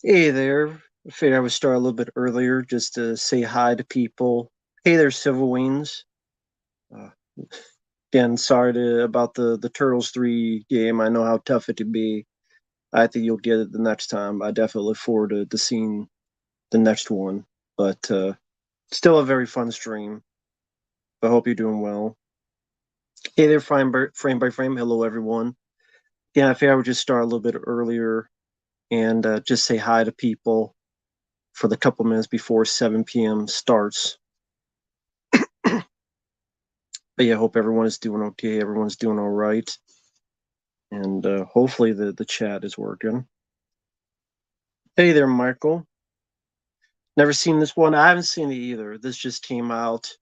Hey there. I figured I would start a little bit earlier just to say hi to people. Hey there, Civil Wings. Uh, Again, sorry about the Turtles 3 game. I know how tough it can be. I think you'll get it the next time. I definitely look forward to seeing the next one. But still a very fun stream. I hope you're doing well. Hey there, frame by frame. Hello, everyone. Yeah, I figured I would just start a little bit earlier and just say hi to people for the couple minutes before 7 p.m. starts. But yeah, hope everyone is doing okay. Everyone's doing all right, and hopefully the chat is working. Hey there, Michael. Never seen this one. I haven't seen it either. This just came out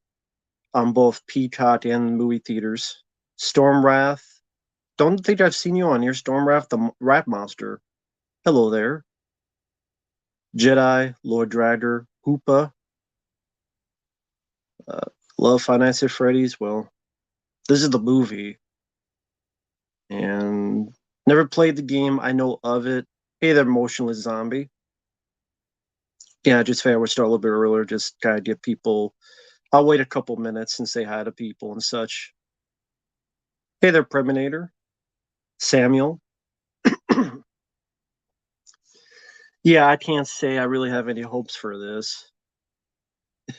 on both Peacock and movie theaters. Stormwrath. Don't think I've seen you on here. Stormwrath, the rat monster. Hello there. Jedi, Lord Dragger, Hoopa. Uh, love Five Nights at Freddy's. Well, this is the movie, and never played the game. I know of it. Hey there, Motionless Zombie. Yeah, just figured I would start a little bit earlier, just kind of give people. I'll wait a couple minutes and say hi to people and such. Hey there, Preminator, Samuel. Yeah, I can't say I really have any hopes for this.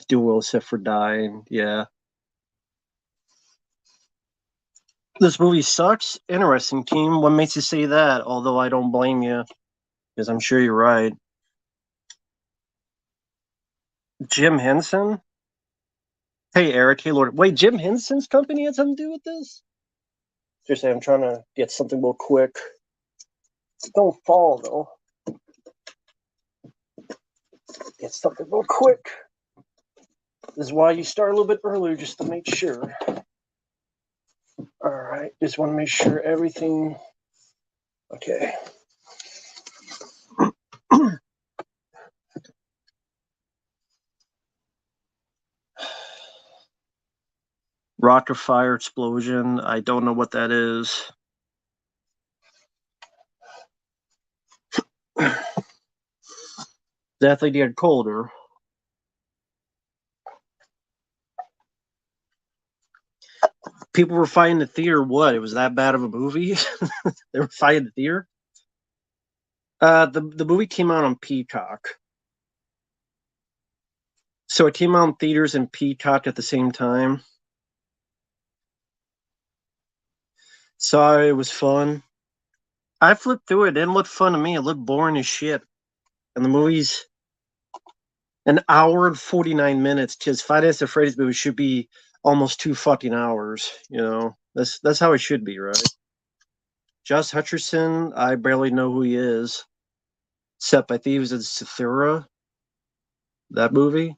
Do well except for dying. Yeah, this movie sucks. Interesting, team. What makes you say that? Although I don't blame you, because I'm sure you're right. Jim Henson. Hey, Eric. Hey, Lord. Wait, Jim Henson's company had something to do with this? Just say I'm trying to get something real quick. Don't fall though. Get something real quick. This is why you start a little bit earlier, just to make sure. All right, just want to make sure everything. Okay. Rock of fire explosion. I don't know what that is. Deathly get colder. People were fighting the theater. What? It was that bad of a movie? They were fighting the theater. The movie came out on Peacock, so it came out in theaters and Peacock at the same time. Sorry, it was fun. I flipped through it. It didn't look fun to me. It looked boring as shit. And the movie's an hour and 49 minutes. Because Five Nights at Freddy's movie should be almost 2 fucking hours. You know, that's how it should be, right? Josh Hutcherson, I barely know who he is, except I think he was in Sathura, that movie.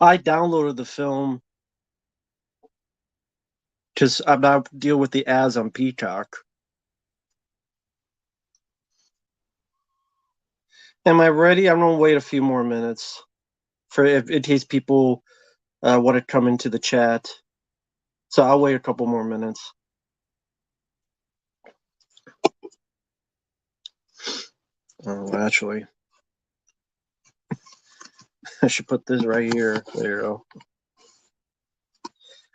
I downloaded the film because I'm not deal with the ads on Peacock. Am I ready? I'm gonna wait a few more minutes for if in case people want to come into the chat. So I'll wait a couple more minutes. Oh, actually, I should put this right here. There you go.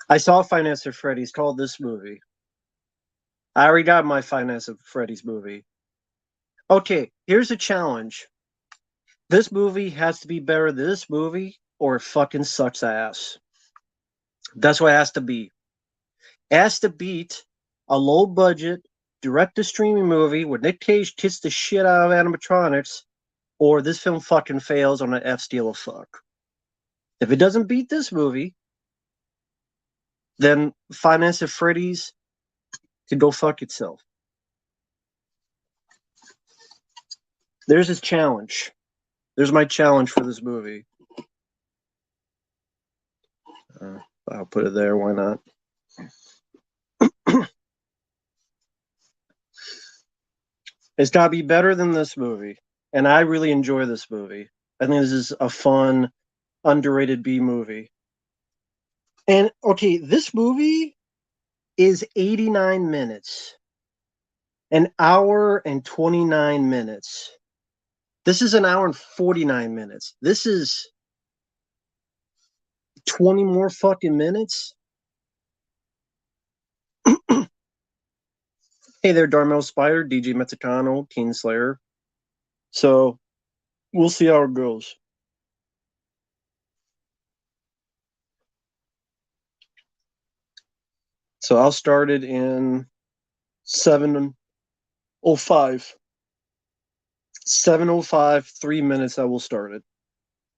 I saw Five Nights at Freddy's. Called this movie. I already got my Five Nights at Freddy's movie. Okay, here's a challenge. This movie has to be better than this movie, or it fucking sucks ass. That's what it has to be. It has to beat a low budget, direct to streaming movie where Nick Cage kicks the shit out of animatronics, or this film fucking fails on an F steal of fuck. If it doesn't beat this movie, then Five Nights at Freddy's can go fuck itself. There's his challenge. There's my challenge for this movie. I'll put it there. Why not? It's got to be better than this movie. And I really enjoy this movie. I think this is a fun, underrated B movie. And okay, this movie is 89 minutes. An hour and 29 minutes. This is an hour and 49 minutes. This is 20 more fucking minutes. Hey there, Darmel Spider, DJ Mexicano, Teen Slayer. So we'll see how it goes. So I'll start it in 7:05. 7:05, 3 minutes. I will start it.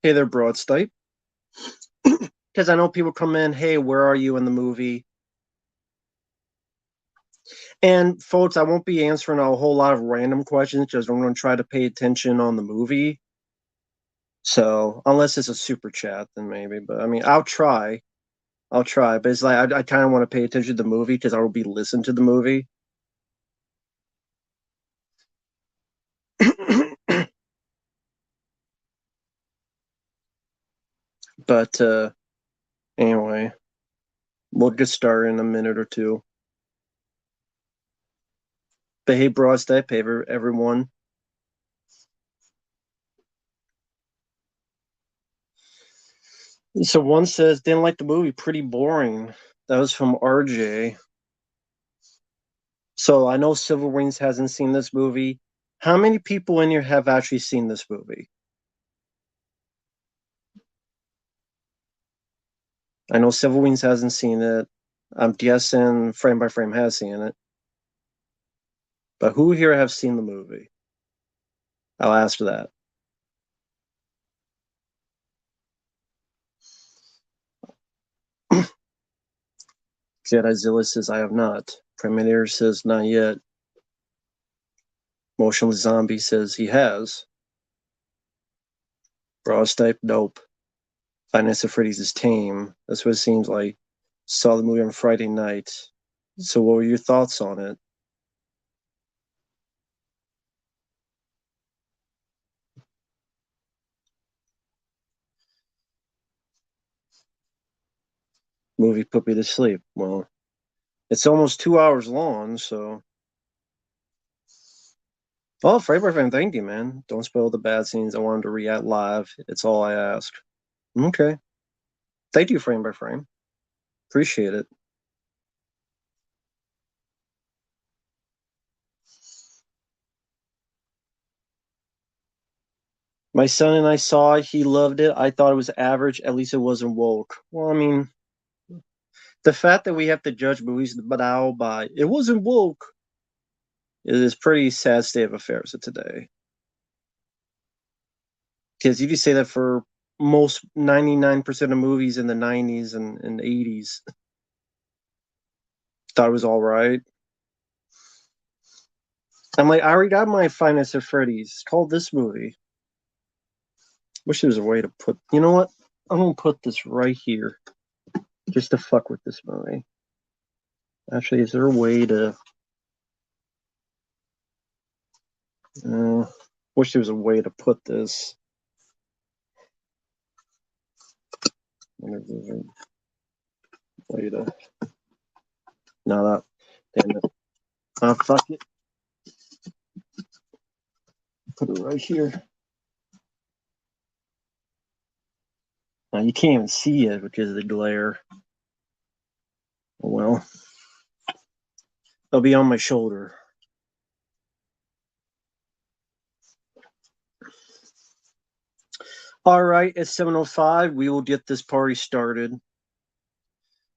Hey there, Broadstipe. Because I know people come in, hey, where are you in the movie? And folks, I won't be answering a whole lot of random questions because I'm going to try to pay attention on the movie. So unless it's a super chat, then maybe. But I mean, I'll try. But it's like I kind of want to pay attention to the movie because I will be listening to the movie. But anyway, we'll get started in a minute or two. But hey, Broadstep, hey everyone. So one says, didn't like the movie, pretty boring. That was from RJ. So I know Silver Wings hasn't seen this movie. How many people in here have actually seen this movie? I know Silver Wings hasn't seen it. I'm guessing Frame by Frame has seen it. But who here have seen the movie? I'll ask that. Jedi says, I have not. Premonitor says, not yet. Motionless Zombie says he has. Broadstipe, nope. Five Nights at Freddy's is tame. That's what it seems like. Saw the movie on Friday night. So what were your thoughts on it? Movie put me to sleep. Well, it's almost 2 hours long, so. Oh, Freiburg fan, thank you, man. Don't spoil the bad scenes. I wanted to react live. It's all I ask. Okay. Thank you, Frame by Frame. Appreciate it. My son and I saw it. He loved it. I thought it was average. At least it wasn't woke. Well, I mean, the fact that we have to judge movies now by it wasn't woke is pretty sad state of affairs of today. Because you could say that for most 99% of movies in the 90s and 80s. Thought it was all right. I'm like, I already got my Five Nights at Freddy's. It's called this movie. Wish there was a way to put. You know what? I'm gonna put this right here, just to fuck with this movie. Actually, is there a way to? Wish there was a way to put this. Way to. No, that. Damn it. Fuck it. Put it right here. Now you can't even see it because of the glare. Oh, well, it'll be on my shoulder. All right, it's 7:05. We will get this party started.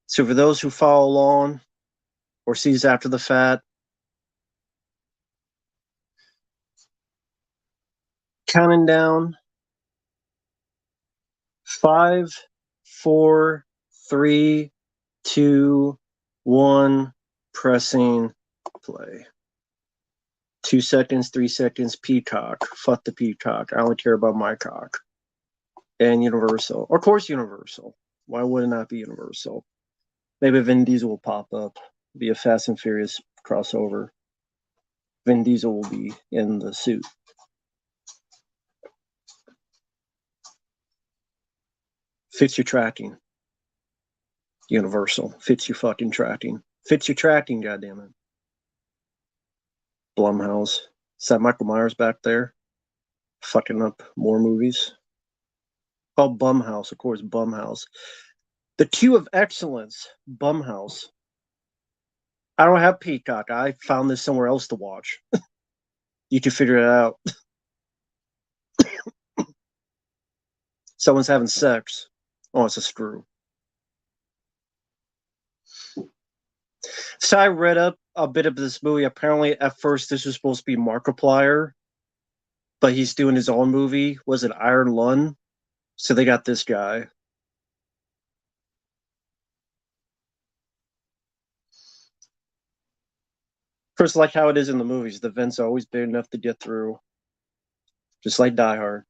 So for those who follow along or sees after the fact, counting down 5, 4, 3, 2, 1, pressing play. 2 seconds, 3 seconds, Peacock. Fuck the Peacock. I only care about my cock. And Universal. Of course, Universal. Why would it not be Universal? Maybe Vin Diesel will pop up. Be a Fast and Furious crossover. Vin Diesel will be in the suit. Fits your tracking. Universal. Fits your fucking tracking. Fits your tracking, goddammit. Blumhouse. Is that Michael Myers back there? Fucking up more movies. Oh, Bumhouse, of course, Bumhouse. The Q of Excellence, Bumhouse. I don't have Peacock. I found this somewhere else to watch. You can figure it out. Someone's having sex. Oh, it's a screw. So I read up a bit of this movie. Apparently, at first, this was supposed to be Markiplier, but he's doing his own movie. Was it Iron Lung? So they got this guy. First, like how it is in the movies, the vents are always big enough to get through, just like Die Hard.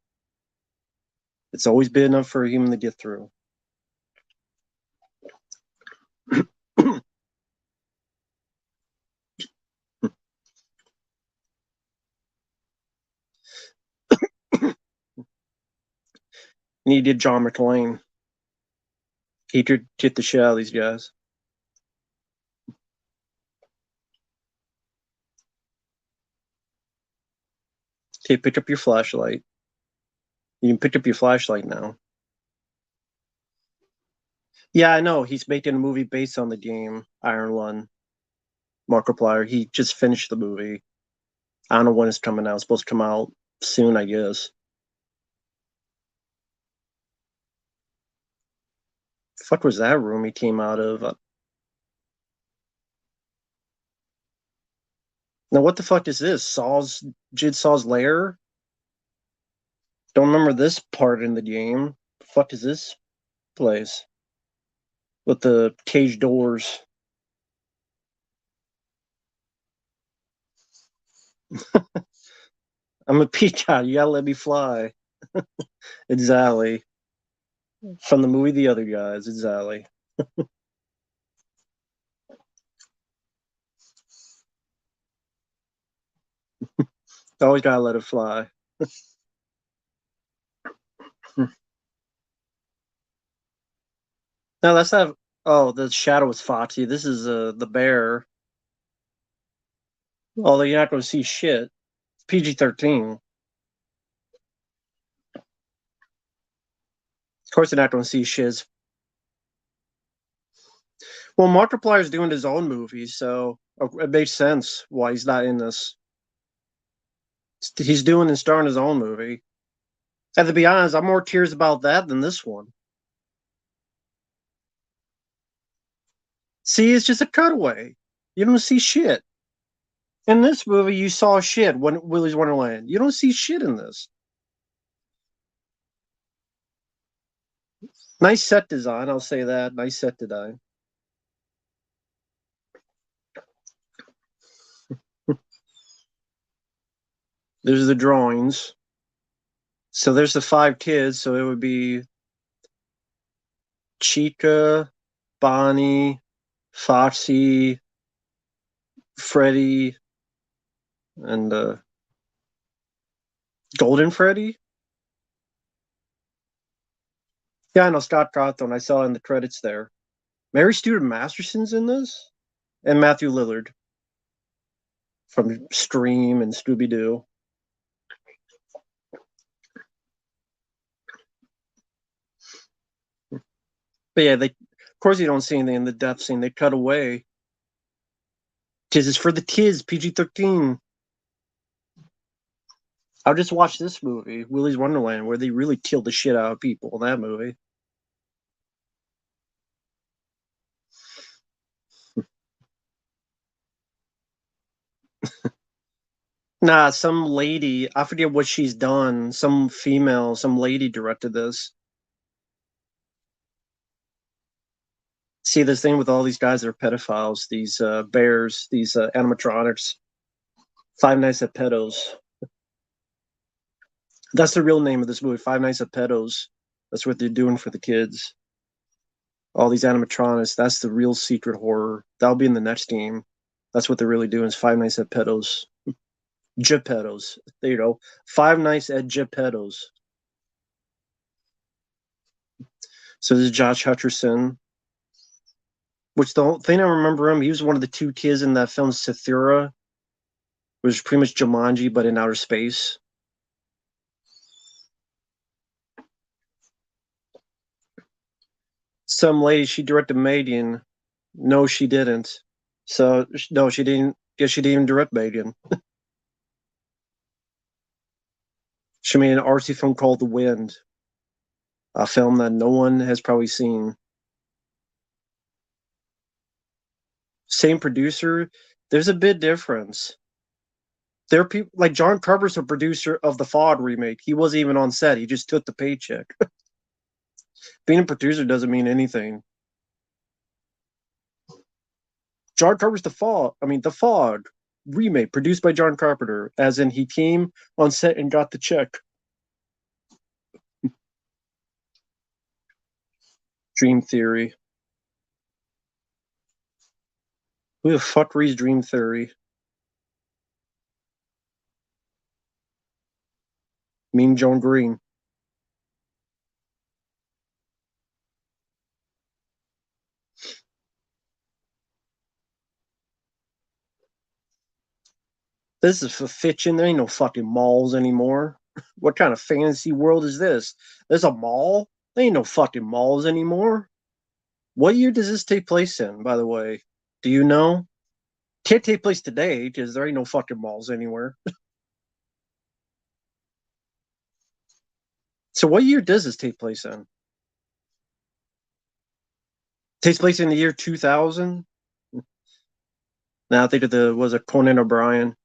It's always big enough for a human to get through. Needed John McClane. He could get the shit out of these guys. Okay, pick up your flashlight. You can pick up your flashlight now. Yeah, I know. He's making a movie based on the game Iron Lung. Markiplier. He just finished the movie. I don't know when it's coming out. It's supposed to come out soon, I guess. The fuck was that room he came out of? Now, what the fuck is this? Jigsaw's lair? Don't remember this part in the game. The fuck is this place? With the cage doors. I'm a peacock. You gotta let me fly. Exactly. From the movie The Other Guys. Exactly. Always gotta let it fly. No, that's not. Oh, the shadow is Foxy. This is the bear. Although you're not going to see shit. PG-13. Of course, you're not going to see shit. Well, Markiplier's doing his own movie, so it makes sense why he's not in this. He's doing and starring his own movie. And to be honest, I'm more curious about that than this one. See, it's just a cutaway. You don't see shit. In this movie, you saw shit when Willy's Wonderland. You don't see shit in this. Nice set design, I'll say that. Nice set design. There's the drawings. So there's the 5 kids. So it would be Chica, Bonnie, Foxy, Freddy, and Golden Freddy. Yeah, I know Scott Cawthon. I saw in the credits there. Mary Stuart Masterson's in this, and Matthew Lillard from Scream and Scooby Doo. But yeah, of course you don't see anything in the death scene. They cut away because it's for the kids, PG-13. I'll just watch this movie, Willy's Wonderland, where they really killed the shit out of people in that movie. Nah, some lady, I forget what she's done. Some female, some lady directed this. See, this thing with all these guys that are pedophiles, these bears, these animatronics, Five Nights at Pedos. That's the real name of this movie, Five Nights at Pedos. That's what they're doing for the kids. All these animatronics, that's the real secret horror. That'll be in the next game. That's what they're really doing is Five Nights at Pedos. Geppettos. There you go. Five Nights at Geppettos. So this is Josh Hutcherson. Which the whole thing I remember him, he was one of the 2 kids in that film Cythera. was pretty much Jumanji, but in outer space. Some lady, she directed Megan. No, she didn't. So no, she didn't. Guess she didn't even direct Megan. She made an artsy film called The Wind, a film that no one has probably seen. Same producer. There's a big difference. There are people like John Carpenter's a producer of the Fod remake. He wasn't even on set. He just took the paycheck. Being a producer doesn't mean anything. John Carpenter's the Fog remake produced by John Carpenter, as in he came on set and got the check. Dream Theory. Who the fuck reads Dream Theory? Mean Joan Green. This is for fiction. There ain't no fucking malls anymore. What kind of fantasy world is this? There's a mall? There ain't no fucking malls anymore. What year does this take place in, by the way? Do you know? Can't take place today because there ain't no fucking malls anywhere. So what year does this take place in? Takes place in the year 2000? Now I think of was it Conan O'Brien?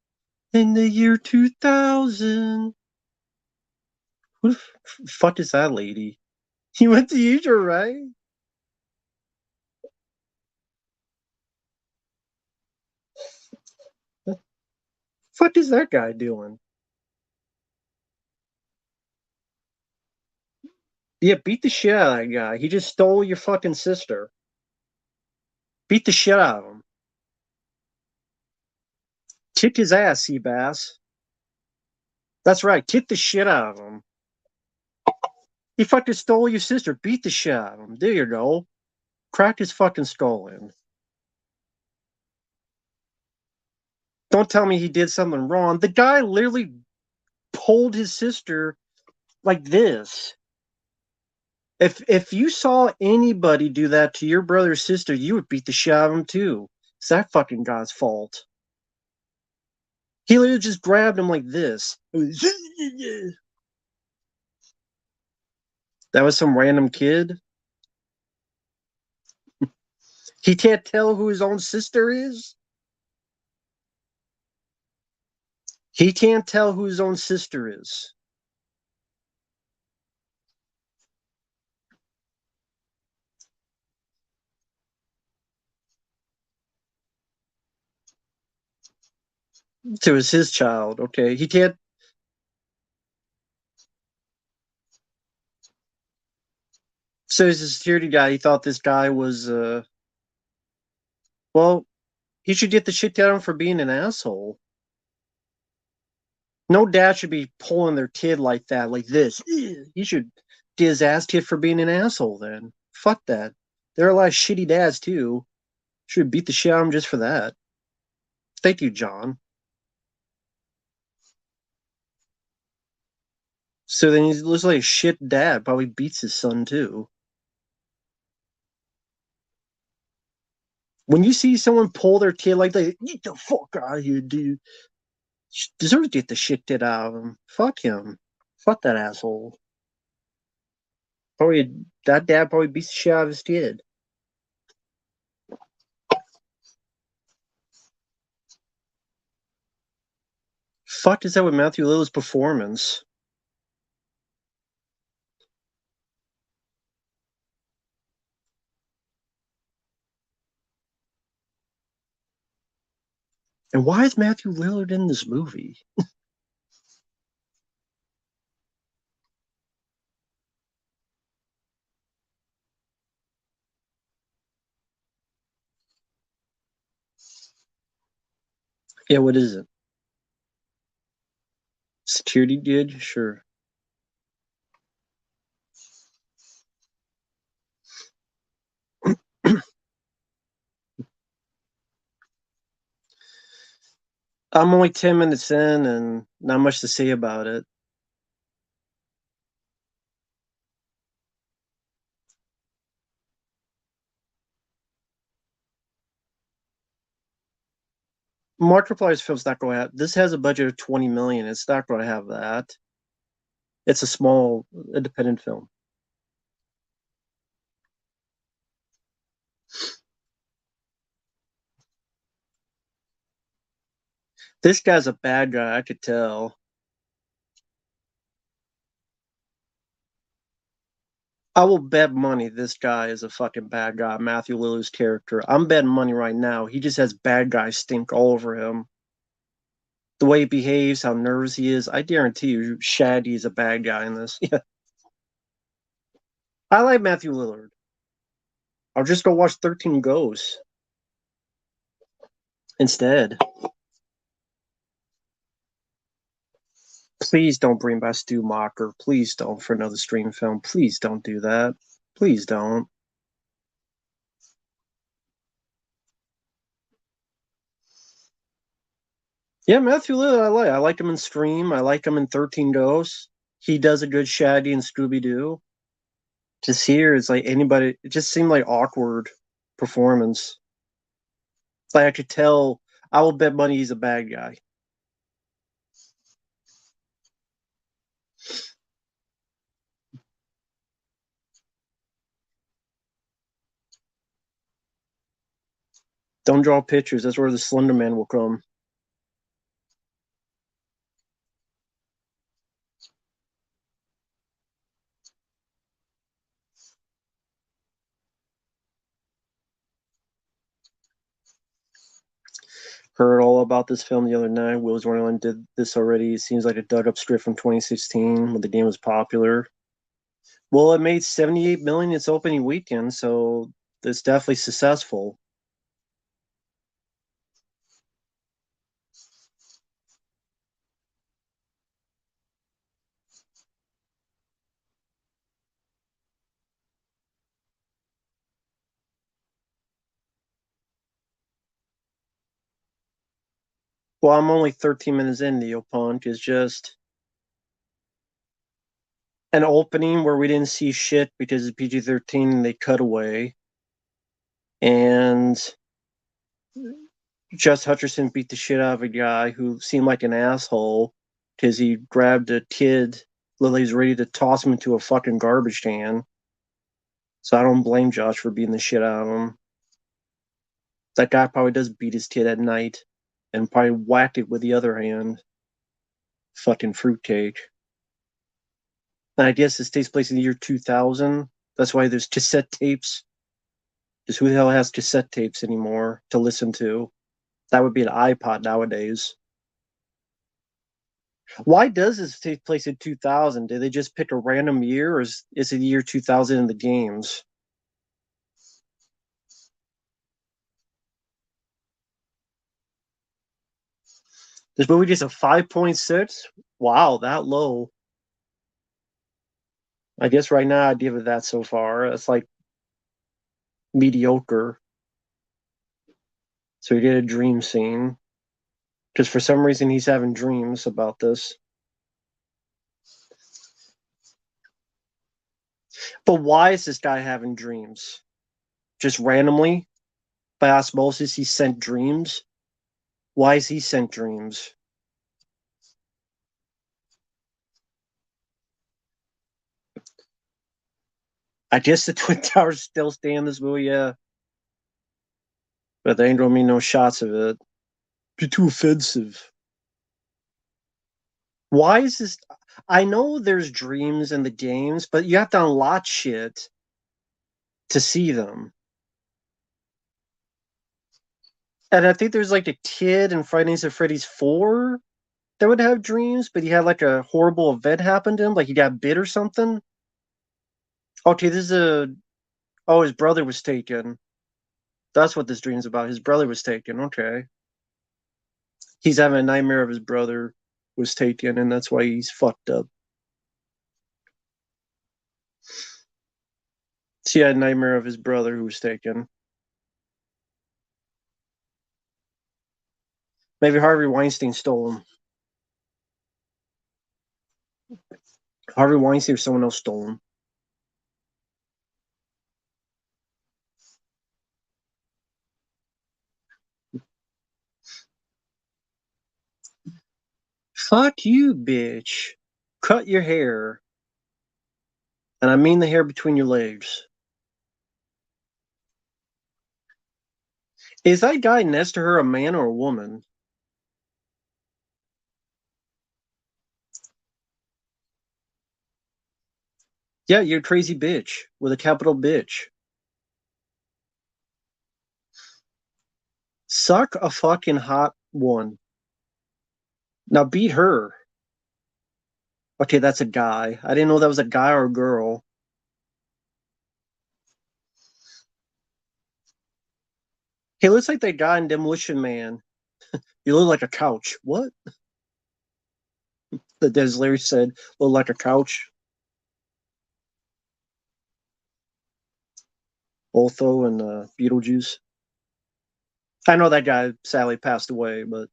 In the year 2000. Who the fuck is that lady? You went to Utah, right? What the fuck is that guy doing? Yeah, beat the shit out of that guy. He just stole your fucking sister. Beat the shit out of him. Kick his ass, Seabass. That's right. Kick the shit out of him. He fucking stole your sister. Beat the shit out of him. There you go. Crack his fucking skull in. Don't tell me he did something wrong. The guy literally pulled his sister like this. If you saw anybody do that to your brother or sister, you would beat the shit out of him too. It's that fucking guy's fault. He literally just grabbed him like this. That was some random kid. He can't tell who his own sister is. He can't tell who his own sister is. So it's his child. Okay, he can't. So he's a security guy. He thought this guy was. Well, he should get the shit out of him for being an asshole. No dad should be pulling their kid like that, like this. He should get his ass kicked for being an asshole. Then fuck that. There are a lot of shitty dads too. Should beat the shit out of him just for that. Thank you, John. So then he looks like a shit dad. Probably beats his son too. When you see someone pull their kid like that, get the fuck out of here, dude. Deserves to get the shit out of him. Fuck him. Fuck that asshole. Probably that dad probably beats the shit out of his kid. Fuck is that with Matthew Lillard's performance? And why is Matthew Lillard in this movie? Yeah, what is it? Security gig? Sure. I'm only 10 minutes in and not much to say about it. Markiplier's film's not going to have. This has a budget of 20 million. It's not going to have that. It's a small independent film. This guy's a bad guy. I could tell. I will bet money this guy is a fucking bad guy. Matthew Lillard's character. I'm betting money right now. He just has bad guy stink all over him. The way he behaves, how nervous he is. I guarantee you, Shaggy is a bad guy in this. Yeah, I like Matthew Lillard. I'll just go watch 13 Ghosts instead. Please don't bring back Stu Macher. Please don't for another stream film. Please don't do that. Please don't. Yeah, Matthew Lillard, I like. I like him in Scream. I like him in 13 Ghosts. He does a good Shaggy and Scooby Doo. Just here, it's like anybody. It just seemed like awkward performance. Like I could tell. I will bet money he's a bad guy. Don't draw pictures. That's where the Slender Man will come. Heard all about this film the other night. Wills Wonderland did this already. It seems like a dug up script from 2016 when the game was popular. Well, it made 78 million its opening weekend, so it's definitely successful. Well, I'm only 13 minutes in. Neopunk is just an opening where we didn't see shit because it's PG-13 and they cut away. And Jess Hutcherson beat the shit out of a guy who seemed like an asshole because he grabbed a kid. Lily's ready to toss him into a fucking garbage can. So I don't blame Josh for beating the shit out of him. That guy probably does beat his kid at night and probably whacked it with the other hand. Fucking fruitcake. And I guess this takes place in the year 2000. That's why there's cassette tapes. Because who the hell has cassette tapes anymore to listen to? That would be an iPod nowadays. Why does this take place in 2000? Did they just pick a random year, or is it the year 2000 in the games? This movie just a 5.6? Wow, that low. I guess right now I'd give it that so far. It's like mediocre. So he did a dream scene. Because for some reason he's having dreams about this. But why is this guy having dreams? Just randomly? By osmosis, he sent dreams? Why is he sent dreams? I guess the Twin Towers still stay in this movie, yeah. But they ain't gonna be no shots of it. Be too offensive. Why is this? I know there's dreams in the games, but you have to unlock shit to see them. And I think there's like a kid in Friday Nights at Freddy's 4 that would have dreams, but he had like a horrible event happen to him, like he got bit or something. Okay, this is a. Oh, his brother was taken. That's what this dream's about. His brother was taken. Okay. He's having a nightmare of his brother was taken, and that's why he's fucked up. He had a nightmare of his brother who was taken. Maybe Harvey Weinstein stole them. Harvey Weinstein or someone else stole them. Fuck you, bitch. Cut your hair. And I mean the hair between your legs. Is that guy next to her a man or a woman? Yeah, you're a crazy bitch with a capital bitch. Suck a fucking hot one. Now beat her. Okay, that's a guy. I didn't know that was a guy or a girl. He looks like that guy in Demolition Man. You look like a couch. What? The Des Larry said, look like a couch. Otho and Beetlejuice. I know that guy sadly passed away, but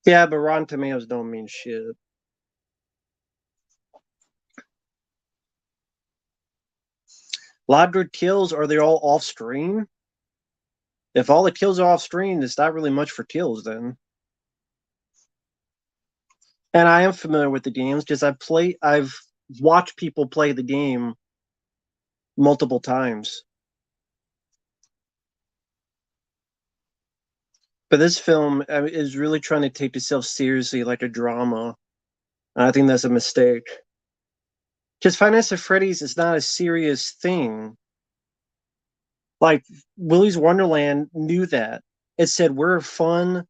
yeah, but Rotten Tomatoes don't mean shit. A lot of good kills. Are they all off screen? If all the kills are off screen, it's not really much for kills then. And I am familiar with the games because I've watched people play the game multiple times. But this film is really trying to take itself seriously like a drama. And I think that's a mistake. Because Five Nights at Freddy's is not a serious thing. Like Willy's Wonderland knew that. It said we're a fun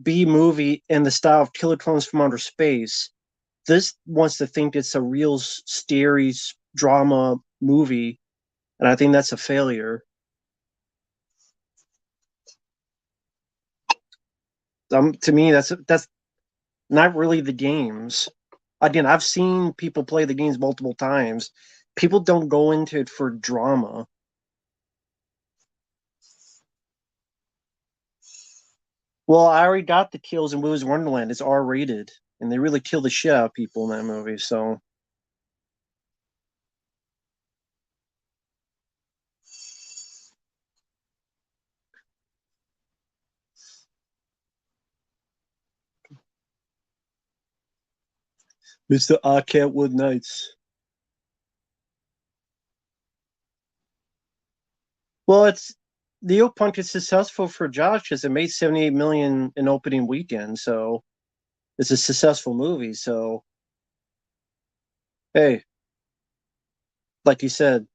B movie in the style of Killer Clowns from Outer Space. This wants to think it's a real scary drama movie, and I think that's a failure. To me, that's not really the games. Again, I've seen people play the games multiple times. People don't go into it for drama. Well, I already got the kills in Willy's Wonderland. It's R rated, and they really kill the shit out of people in that movie. So it's the I Can't Wood Nights. Well, it's Neo Punk is successful for Josh because it made 78 million in opening weekend. So it's a successful movie. So hey, like you said,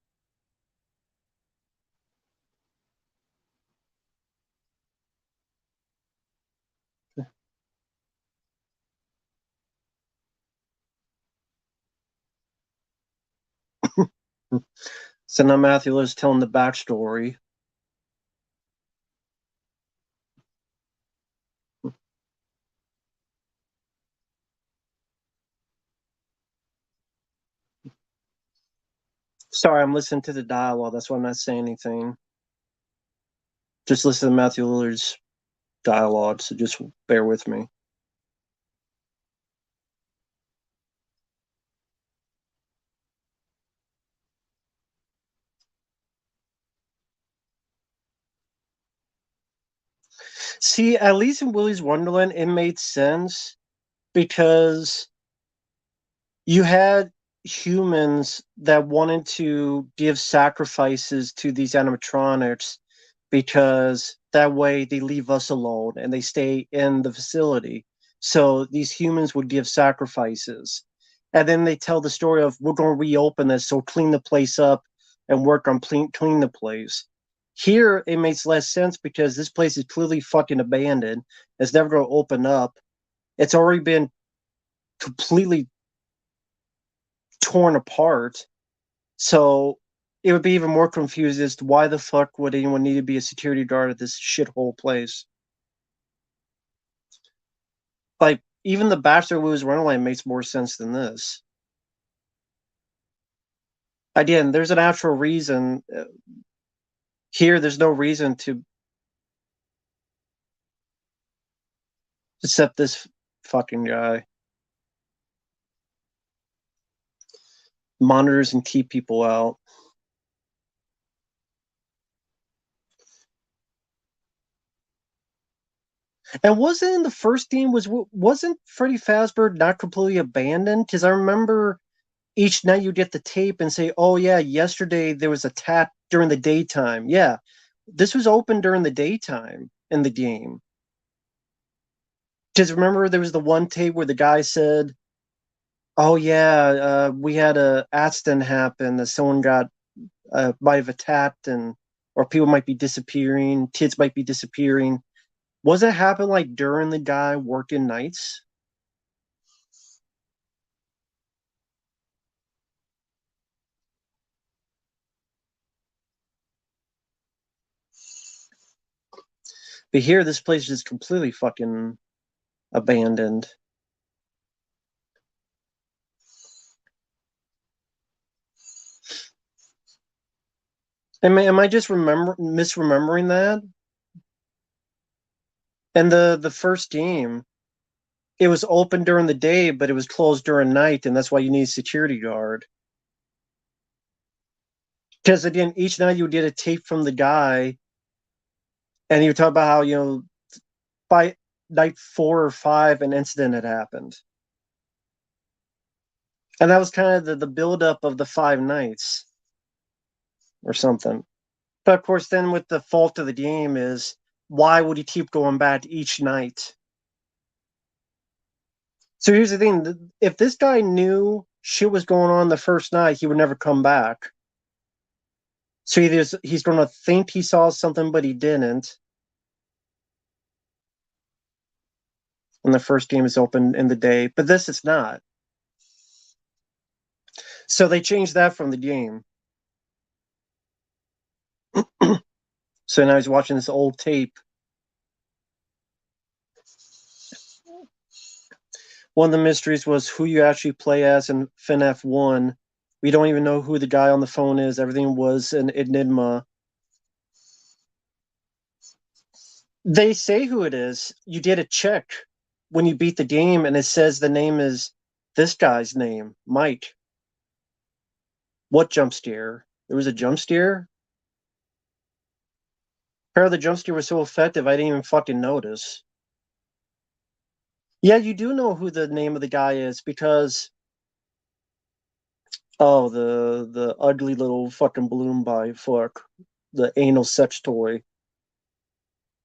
so now Matthew was telling the backstory. Sorry, I'm listening to the dialogue. That's why I'm not saying anything. Just listen to Matthew Lillard's dialogue. So just bear with me. See, at least in Willy's Wonderland, it made sense because you had humans that wanted to give sacrifices to these animatronics because that way they leave us alone and they stay in the facility. So these humans would give sacrifices. And then they tell the story of we're going to reopen this, so clean the place up and work on clean the place. Here it makes less sense because this place is clearly fucking abandoned. It's never going to open up. It's already been completely torn apart. So it would be even more confused as to why the fuck would anyone need to be a security guard at this shithole place. Like, even the Bachelor Lewis Wonderland makes more sense than this. Again, there's an actual reason. Here, there's no reason to except this fucking guy monitors and keep people out. And wasn't in the first game wasn't Freddy Fazbear not completely abandoned? Because I remember each night you get the tape and say, "Oh yeah, yesterday there was a tap during the daytime." Yeah, this was open during the daytime in the game. Because remember there was the one tape where the guy said, "Oh yeah, we had a accident happen that someone got might have attacked and or people might be disappearing, kids might be disappearing." Was it happen like during the guy working nights? But here, this place is completely fucking abandoned. Am I just misremembering that? And the first game, it was open during the day, but it was closed during night, and that's why you need a security guard. Because again, each night you get a tape from the guy, and you talk about how by night 4 or 5, an incident had happened, and that was kind of the build up of the 5 nights or something. But of course, then with the fault of the game is why would he keep going back each night? So here's the thing: if this guy knew shit was going on the first night, he would never come back. So either he's going to think he saw something, but he didn't. And the first game is open in the day, but this it's not. So they changed that from the game. So now he's watching this old tape. One of the mysteries was who you actually play as in FNAF 1. We don't even know who the guy on the phone is. Everything was an enigma. They say who it is. You did a check when you beat the game, and it says the name is this guy's name, Mike. What jump scare? There was a jump scare? Apparently, the jump scare was so effective, I didn't even fucking notice. Yeah, you do know who the name of the guy is because oh, the ugly little fucking balloon by fuck, the anal sex toy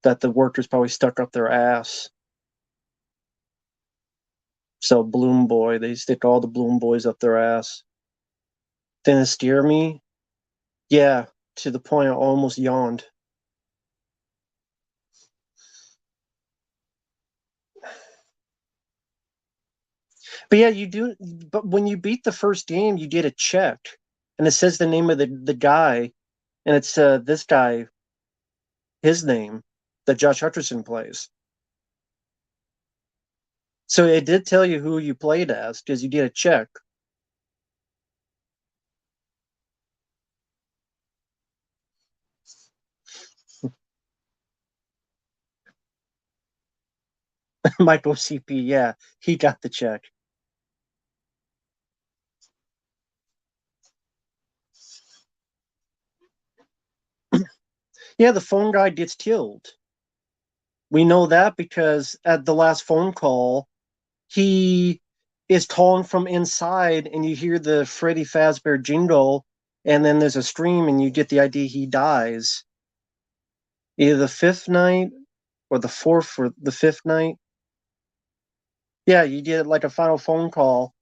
that the workers probably stuck up their ass. So Bloom Boy, they stick all the Bloom Boys up their ass. Didn't it scare me? Yeah, to the point I almost yawned. But yeah, you do. But when you beat the first game, you get a check, and it says the name of the guy, and it's this guy, his name, that Josh Hutcherson plays. So it did tell you who you played as because you get a check. Michael CP, yeah, he got the check. Yeah, the phone guy gets killed. We know that because at the last phone call, he is calling from inside, and you hear the Freddy Fazbear jingle, and then there's a scream, and you get the idea he dies. Either the fifth night or the fourth or the fifth night. Yeah, you get like a final phone call,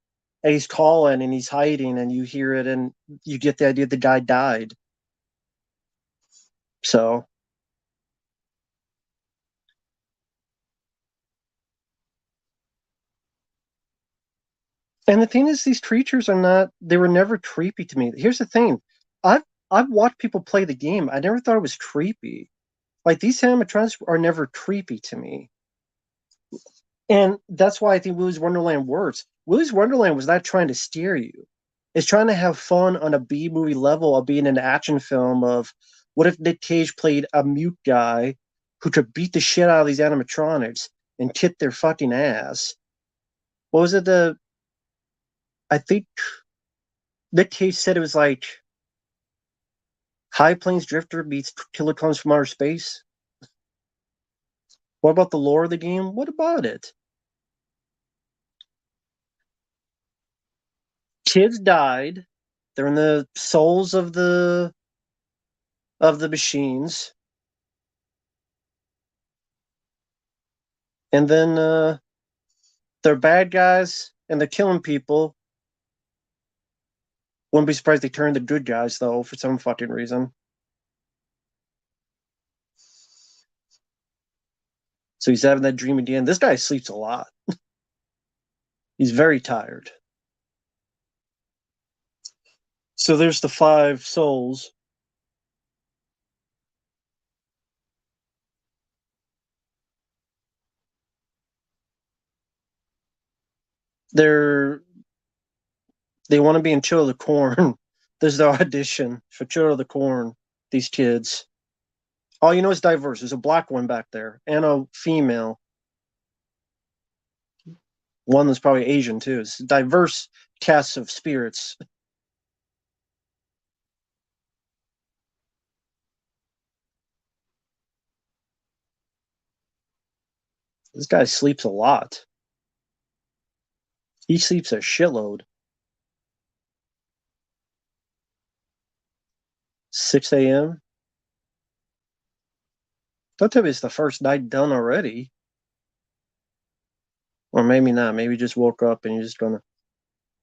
and he's calling and he's hiding, and you hear it, and you get the idea the guy died. So, and the thing is, these creatures are not, they were never creepy to me. Here's the thing I've, I've watched people play the game. I never thought it was creepy. Like, these animatronics are never creepy to me. And that's why I think Willy's Wonderland works. Willy's Wonderland was not trying to scare you. It's trying to have fun on a B movie level of being an action film of What if Nick Cage played a mute guy who could beat the shit out of these animatronics and kick their fucking ass? What was it? I think Nick Cage said it was like High Plains Drifter meets Killer Clowns from Outer Space. What about the lore of the game? What about it? Kids died. They're in the souls of the machines, and then they're bad guys and they're killing people. Wouldn't be surprised they turn the good guys though for some fucking reason. So he's having that dream again. This guy sleeps a lot. He's very tired. So there's the 5 souls. They're they want to be in Chill of the Corn. There's the audition for Chill of the Corn. These kids. All you know is diverse. There's a black one back there and a female. One that's probably Asian too. It's a diverse cast of spirits. This guy sleeps a lot. He sleeps a shitload. 6 a.m. Don't tell me it's the first night done already. Or maybe not. Maybe you just woke up and you're just gonna.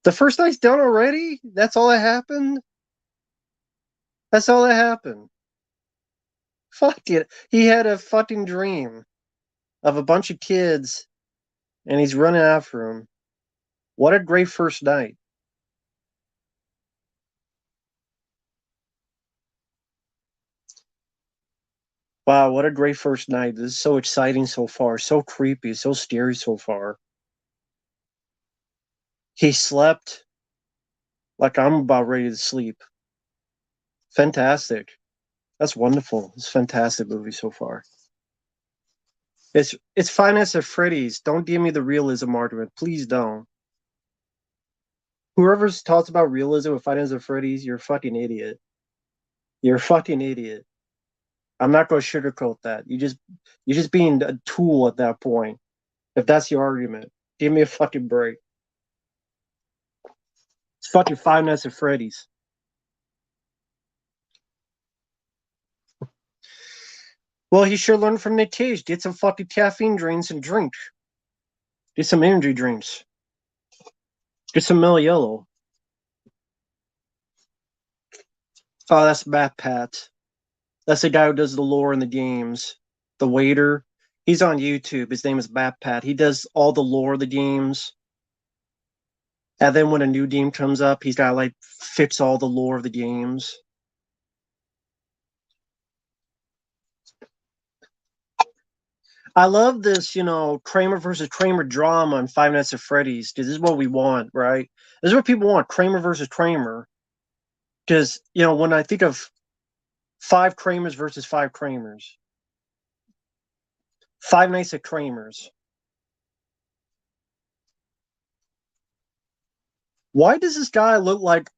The first night's done already? That's all that happened? That's all that happened. Fuck it. He had a fucking dream of a bunch of kids and he's running after him. What a great first night. Wow, what a great first night. This is so exciting so far, so creepy, so scary so far. He slept like I'm about ready to sleep. Fantastic. That's wonderful. It's a fantastic movie so far. It's Five Nights at Freddy's. Don't give me the realism argument. Please don't. Whoever talks about realism with Five Nights at Freddy's, you're a fucking idiot. You're a fucking idiot. I'm not going to sugarcoat that. You're just being a tool at that point. If that's your argument, give me a fucking break. It's fucking Five Nights at Freddy's. Well, he sure learned from Nick Cage. Get some fucking caffeine drinks and drink. Get some energy drinks. Get some Mellow Yellow. Oh, that's Matt Pat. That's the guy who does the lore in the games. The waiter. He's on YouTube. His name is Matt Pat. He does all the lore of the games. And then when a new game comes up, he's got to like fix all the lore of the games. I love this, Kramer versus Kramer drama on Five Nights at Freddy's because this is what we want, right? This is what people want: Kramer versus Kramer. Because when I think of 5 Kramers versus 5 Kramers, Five Nights at Kramer's. Why does this guy look like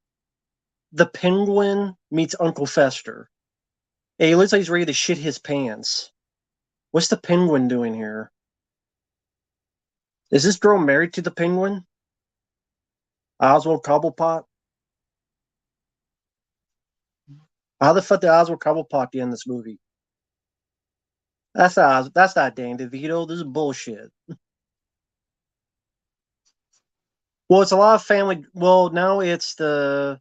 the Penguin meets Uncle Fester? Hey, he looks like he's ready to shit his pants. What's the Penguin doing here? Is this girl married to the Penguin? Oswald Cobblepot? How the fuck did Oswald Cobblepot get in this movie? That's not Dan DeVito. This is bullshit. Well, it's a lot of family. Well, now it's the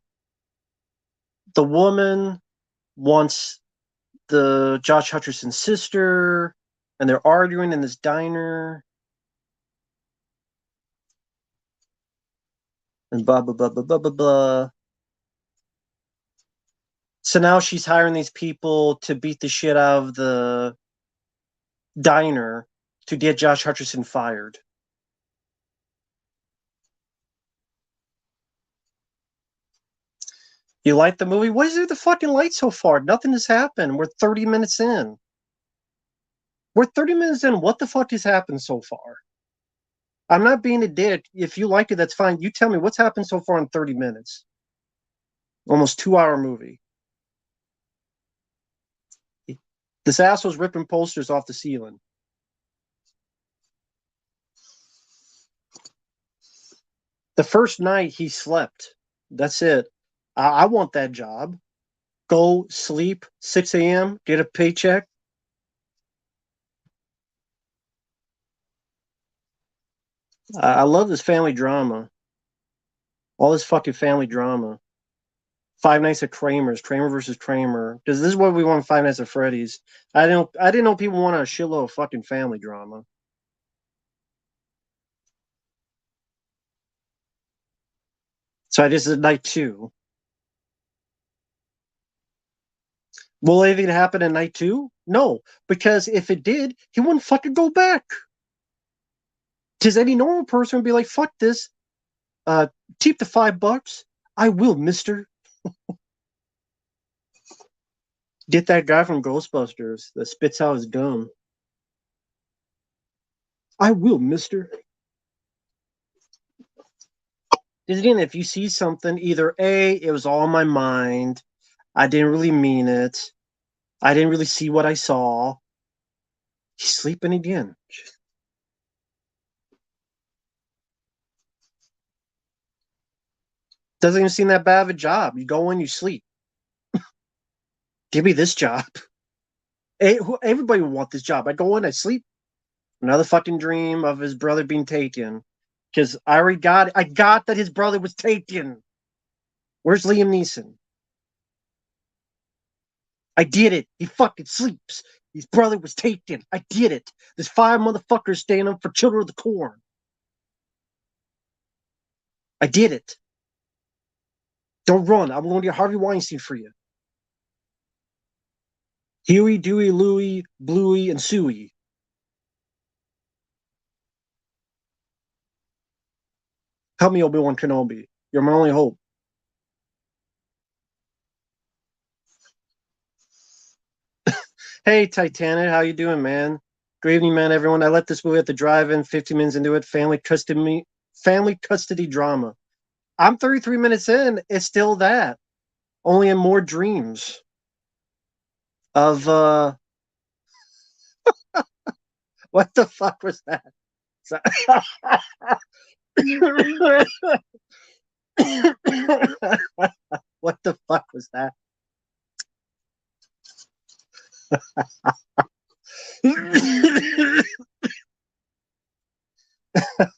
woman wants the Josh Hutcherson's sister, and they're arguing in this diner, and blah blah blah blah blah blah blah. So now she's hiring these people to beat the shit out of the diner to get Josh Hutcherson fired. You like the movie? What is it with the fucking light so far? Nothing has happened. We're 30 minutes in. We're 30 minutes in. What the fuck has happened so far? I'm not being a dick. If you like it, that's fine. You tell me what's happened so far in 30 minutes. Almost 2 hour movie. This asshole's ripping posters off the ceiling. The first night he slept. That's it. I want that job. Go sleep 6 a.m., get a paycheck. I love this family drama. All this fucking family drama. Five Nights at Kramer's, Kramer versus Kramer. Because this is what we want. Five Nights at Freddy's. I didn't know people want a shitload of fucking family drama. So I just did night two. Will anything happen in night two? No, because if it did, he wouldn't fucking go back. Because any normal person would be like, "Fuck this. Uh, keep the $5. I will, Mister." Get that guy from Ghostbusters that spits out his gum. I will, Mister. Again, if you see something, either A, it was all in my mind, I didn't really mean it, I didn't really see what I saw. He's sleeping again. Doesn't even seem that bad of a job. You go in, you sleep. Give me this job. Everybody would want this job. I go in, I sleep. Another fucking dream of his brother being taken. Because I got that his brother was taken. Where's Liam Neeson? I did it. He fucking sleeps. His brother was taken. I did it. There's five motherfuckers staying up for Children of the Corn. I did it. Don't run. I'm going to get Harvey Weinstein for you. Huey, Dewey, Louie, Bluey, and Suey. Help me, Obi-Wan Kenobi. You're my only hope. Hey, Titanic, how you doing, man? Good evening, man, everyone. I left this movie at the drive-in, 15 minutes into it. Family custody drama. I'm 33 minutes in. It's still that. Only in more dreams of what the fuck was that? What the fuck was that?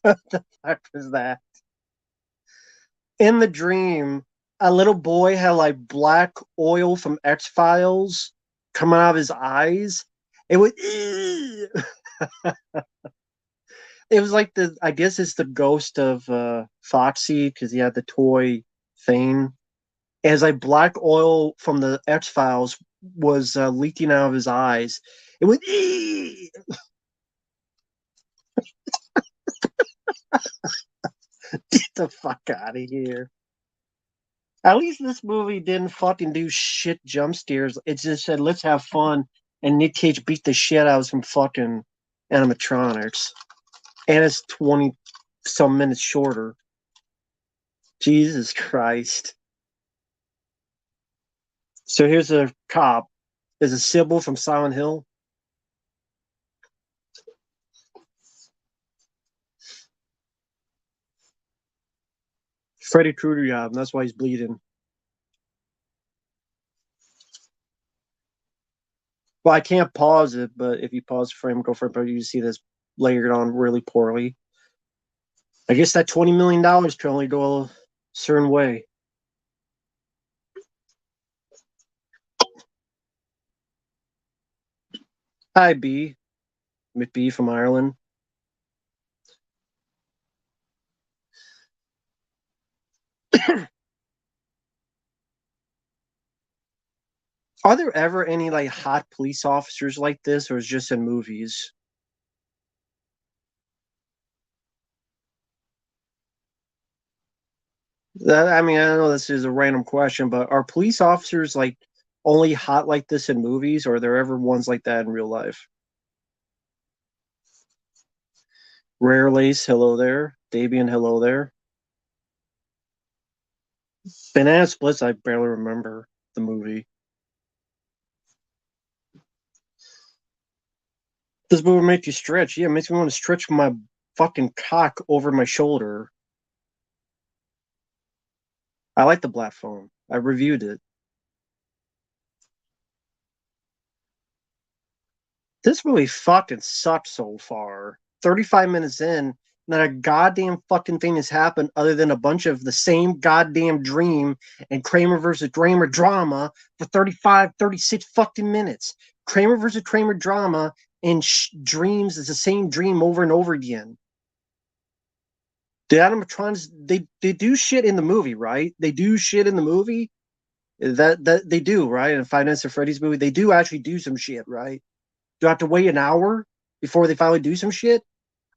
What the fuck was that? In the dream, a little boy had like black oil from X Files coming out of his eyes. It was it was like I guess it's the ghost of Foxy because he had the toy thing. As like black oil from the X Files was leaking out of his eyes. It was get the fuck out of here. At least this movie didn't fucking do shit jump scares. It just said, let's have fun. And Nick Cage beat the shit out of some fucking animatronics. And it's 20 some minutes shorter. Jesus Christ. So here's a cop. There's a Sybil from Silent Hill. Freddy Krueger job, and that's why he's bleeding. Well, I can't pause it, but if you pause the frame, go for it, but you see this layered on really poorly. I guess that $20 million can only go a certain way. Hi, B. McBee from Ireland. Are there ever any like hot police officers like this, or is it just in movies? I mean, I know this is a random question, but are police officers like only hot like this in movies, or are there ever ones like that in real life? Rare Lace, hello there. Davian, hello there. Banana Splits, I barely remember the movie. This movie makes you stretch. Yeah, it makes me want to stretch my fucking cock over my shoulder. I like the black phone. I reviewed it. This movie fucking sucks so far. 35 minutes in, not a goddamn fucking thing has happened other than a bunch of the same goddamn dream and Kramer versus Kramer drama for 35, 36 fucking minutes. Kramer versus Kramer drama and dreams is the same dream over and over again. The animatronics, they do shit in the movie, right? They do shit in the movie. That they do, right? In Five Nights at Freddy's movie, they do actually do some shit, right? Do I have to wait an hour before they finally do some shit?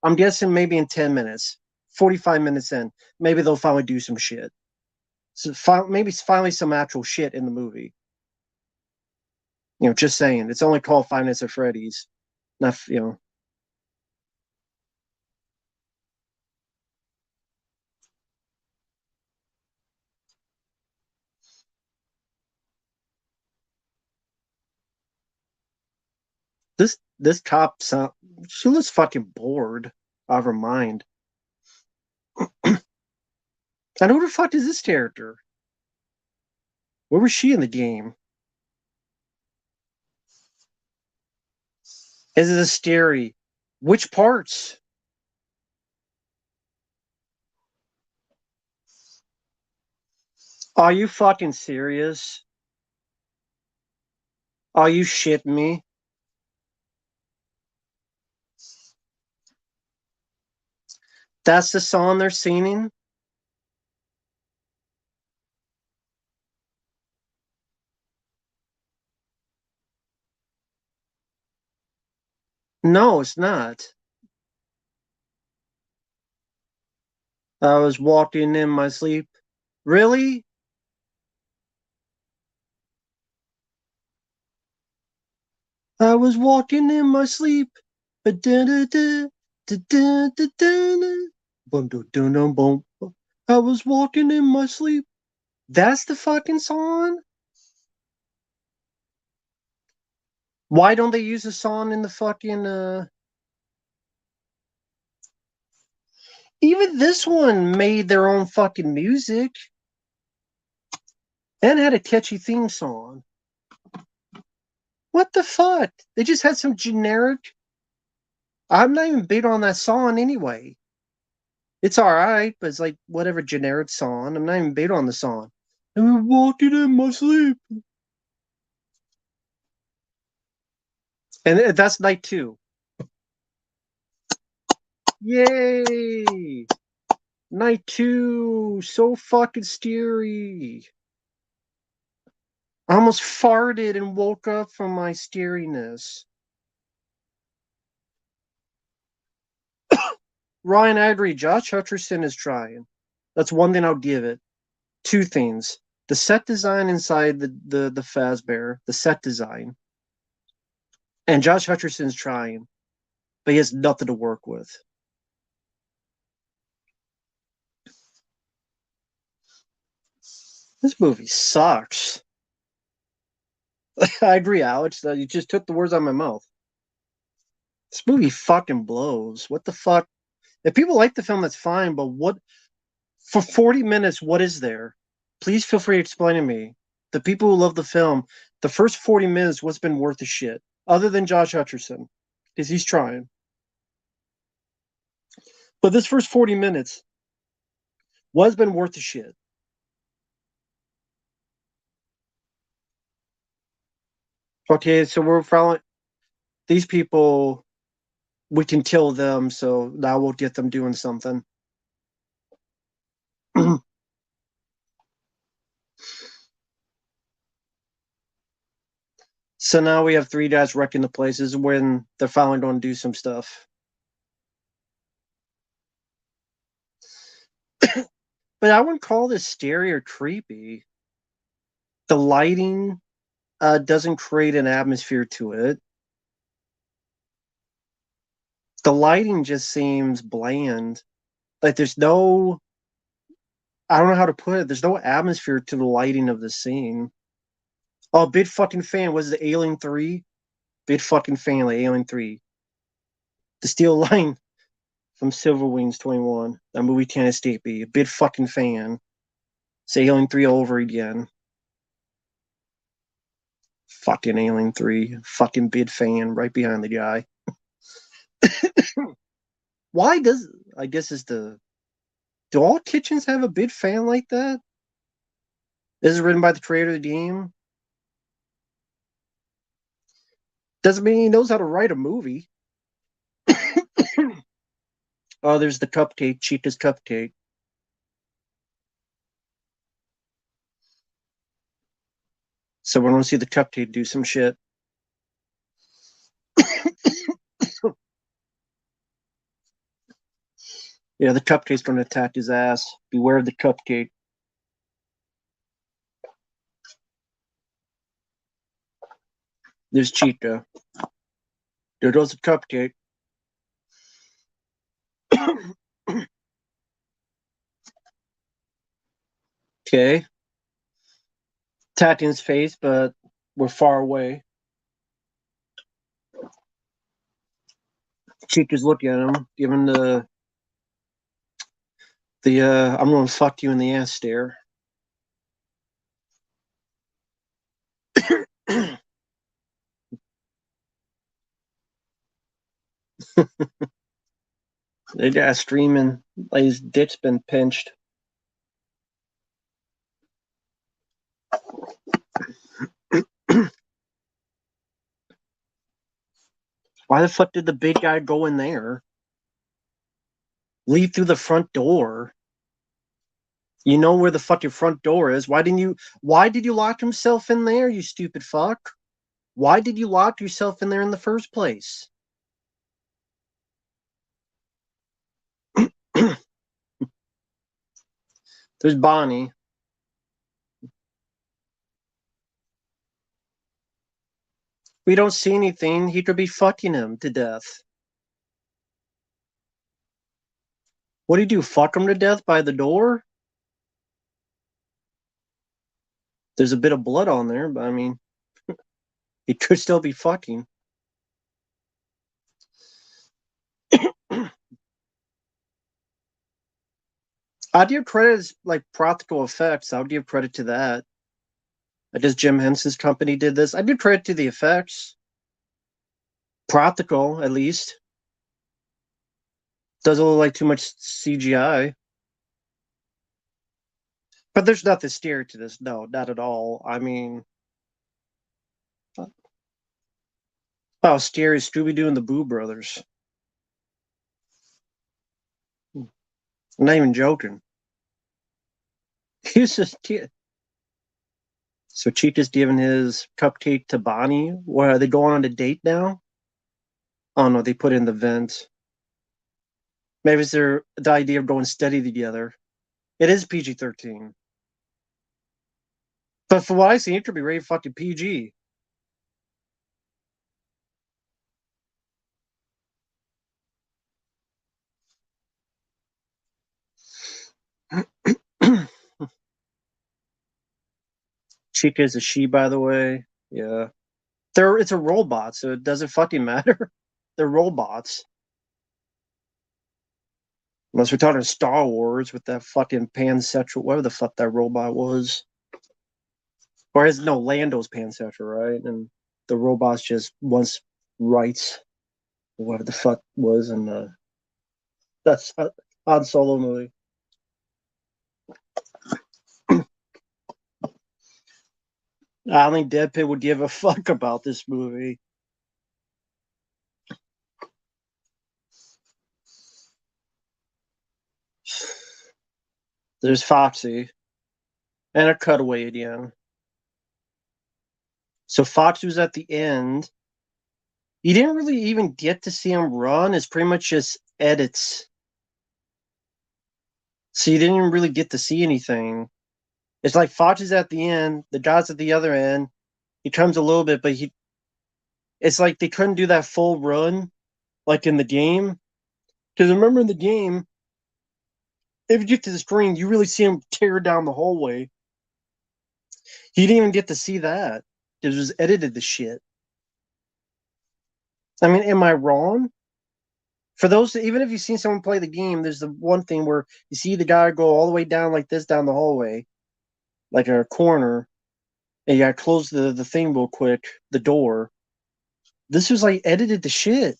I'm guessing maybe in 10 minutes, 45 minutes in, maybe they'll finally do some shit. So maybe it's finally some actual shit in the movie. Just saying. It's only called Five Nights at Freddy's. Not, this cop sound, she looks fucking bored out of her mind. And who the fuck is this character? Where was she in the game? Is it a scary? Which parts? Are you fucking serious? Are you shitting me? That's the song they're singing? No, it's not. I was walking in my sleep. Really? I was walking in my sleep. Ba-da-da-da, da-da-da-da-da. Boom-doo-doo-dum-boom. I was walking in my sleep. That's the fucking song? Why don't they use the song in the fucking even this one made their own fucking music and had a catchy theme song. What the fuck? They just had some generic. I'm not even big on that song anyway. It's all right, but it's like whatever generic song. I'm not even big on the song. I'm walking in my sleep, and that's night two. Yay! Night two, so fucking scary. I almost farted and woke up from my scariness. Ryan, I agree. Josh Hutcherson is trying. That's one thing I'll give it. Two things: the set design inside the Fazbear, the set design, and Josh Hutcherson's trying, but he has nothing to work with. This movie sucks. I agree, Alex. You just took the words out of my mouth. This movie fucking blows. What the fuck? If people like the film, that's fine. But what for 40 minutes? What is there? Please feel free to explain to me. The people who love the film, the first 40 minutes, what's been worth the shit? Other than Josh Hutcherson, because he's trying. But this first 40 minutes, what's been worth the shit? Okay, so we're following these people. We can kill them, so now we'll get them doing something. So now we have three guys wrecking the places when they're finally going to do some stuff. But I wouldn't call this scary or creepy. The lighting doesn't create an atmosphere to it. The lighting just seems bland. Like there's no, I don't know how to put it. There's no atmosphere to the lighting of the scene. Oh, big fucking fan. Was it Alien 3? Big fucking fan like Alien 3. The steel line from Silver Wings 21. That movie can't escape me. A big fucking fan. It's Alien 3 all over again. Fucking Alien 3. Fucking big fan right behind the guy. Why does, I guess it's the, do all kitchens have a big fan like that? Is it written by the creator of the game? Doesn't mean he knows how to write a movie. Oh, there's the cupcake, Chica's cupcake. So we want to see the cupcake do some shit. Yeah, the cupcake's going to attack his ass. Beware of the cupcake. There's Chica. There goes the cupcake. Okay. Attacking his face, but we're far away. Chica's looking at him, giving the I'm gonna fuck you in the ass stare. The guy streaming like his dick's been pinched. Why the fuck did the big guy go in there? Leave through the front door. You know where the fucking front door is. Why did you lock himself in there, you stupid fuck? Why did you lock yourself in there in the first place? There's Bonnie. We don't see anything. He could be fucking him to death. What do you do? Fuck him to death by the door? There's a bit of blood on there, but I mean, he could still be fucking. I'd give credit as like practical effects. I would give credit to that. I guess Jim Henson's company did this. I'd give credit to the effects. Practical, at least. Doesn't look like too much CGI. But there's nothing scary to this. No, not at all. I mean, oh, scary Scooby-Doo and the Boo Brothers. I'm not even joking. He's just kid. So Cheetah's giving his cupcake to Bonnie. What, are they going on a date now? Oh no, they put in the vent. Maybe it's the idea of going steady together. It is PG-13. But for what I see, it could be rated fucking PG. Chica is a she, by the way. Yeah. It's a robot, so it doesn't fucking matter. They're robots. Unless we're talking Star Wars with that fucking pansexual, whatever the fuck that robot was. Or is no Lando's pansexual, right? And the robots just wants rights, whatever the fuck was, and that's Han Solo movie. I don't think Deadpan would give a fuck about this movie. There's Foxy and a cutaway again. So Foxy was at the end. You didn't really even get to see him run. It's pretty much just edits. So you didn't even really get to see anything. It's like Foch is at the end, the guy's at the other end. He comes a little bit, but it's like they couldn't do that full run like in the game. Because remember in the game, if you get to the screen, you really see him tear down the hallway. He didn't even get to see that. It was edited the shit. I mean, am I wrong? For those, even if you've seen someone play the game, there's the one thing where you see the guy go all the way down like this down the hallway, like a corner, and you gotta close the thing real quick, the door. This was like edited to shit.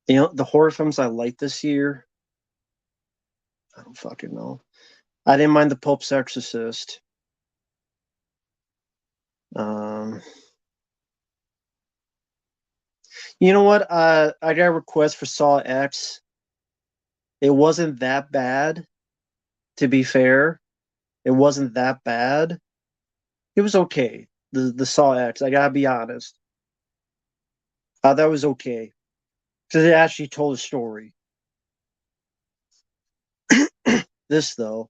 You know, the horror films I liked this year, I don't fucking know. I didn't mind the Pope's Exorcist. Um, you know what? I got a request for Saw X. It wasn't that bad, to be fair. It wasn't that bad. It was okay. The Saw X, I gotta be honest. That was okay. Because it actually told a story. This, though,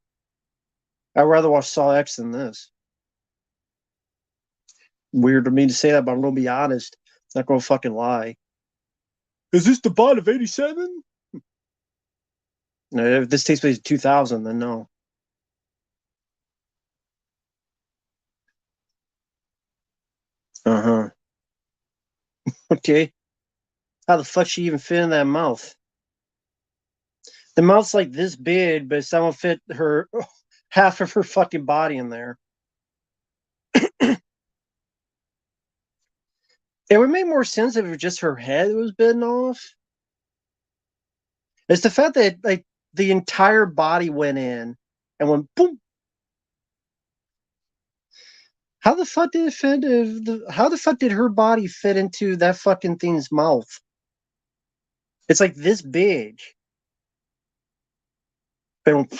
I'd rather watch Saw X than this. Weird to me to say that, but I'm gonna be honest. Not gonna fucking lie. Is this the Bond of '87? No, if this takes place in 2000, then no. Uh huh. Okay. How the fuck she even fit in that mouth? The mouth's like this big, but someone fit her half of her fucking body in there. It would make more sense if it was just her head that was bitten off. It's the fact that like the entire body went in and went boom. How the fuck did it fit? How the fuck did her body fit into that fucking thing's mouth? It's like this big. And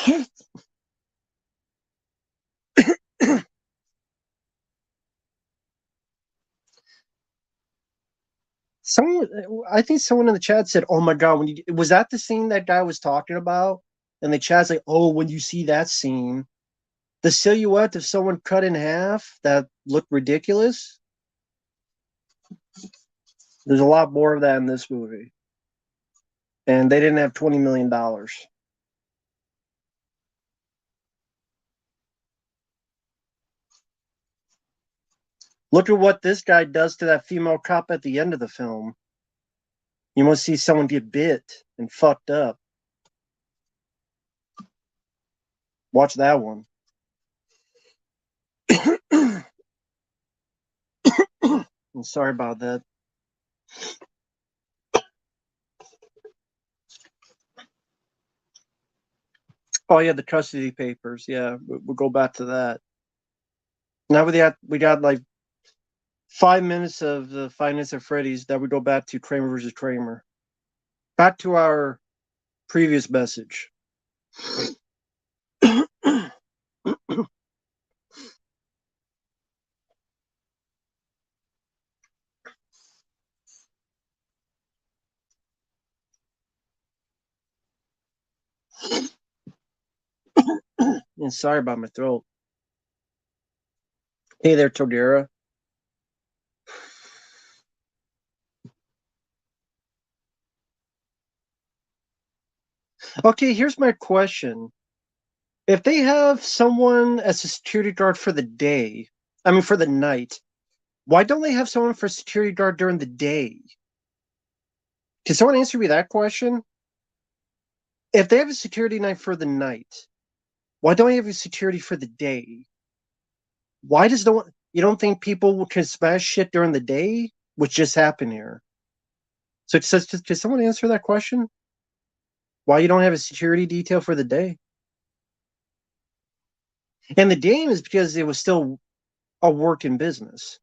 someone, I think someone in the chat said, "Oh my god, was that the scene that guy was talking about?" And the chat's like, "Oh, when you see that scene, the silhouette of someone cut in half that looked ridiculous." There's a lot more of that in this movie, and they didn't have $20 million. Look at what this guy does to that female cop at the end of the film. You want to see someone get bit and fucked up. Watch that one. I'm sorry about that. Oh yeah, the custody papers. Yeah, we'll go back to that. Now we got like 5 minutes of the 5 minutes of Freddy's. That we go back to Kramer versus Kramer. Back to our previous message. And sorry about my throat. Hey there, Togera. Okay, here's my question. If they have someone as a security guard for the day, I mean for the night, why don't they have someone for security guard during the day? Can someone answer me that question? If they have a security night for the night, why don't they have a security for the day? Why does no one? You don't think people can smash shit during the day, which just happened here? So, can someone answer that question? Why you don't have a security detail for the day? And the game is because it was still a working business.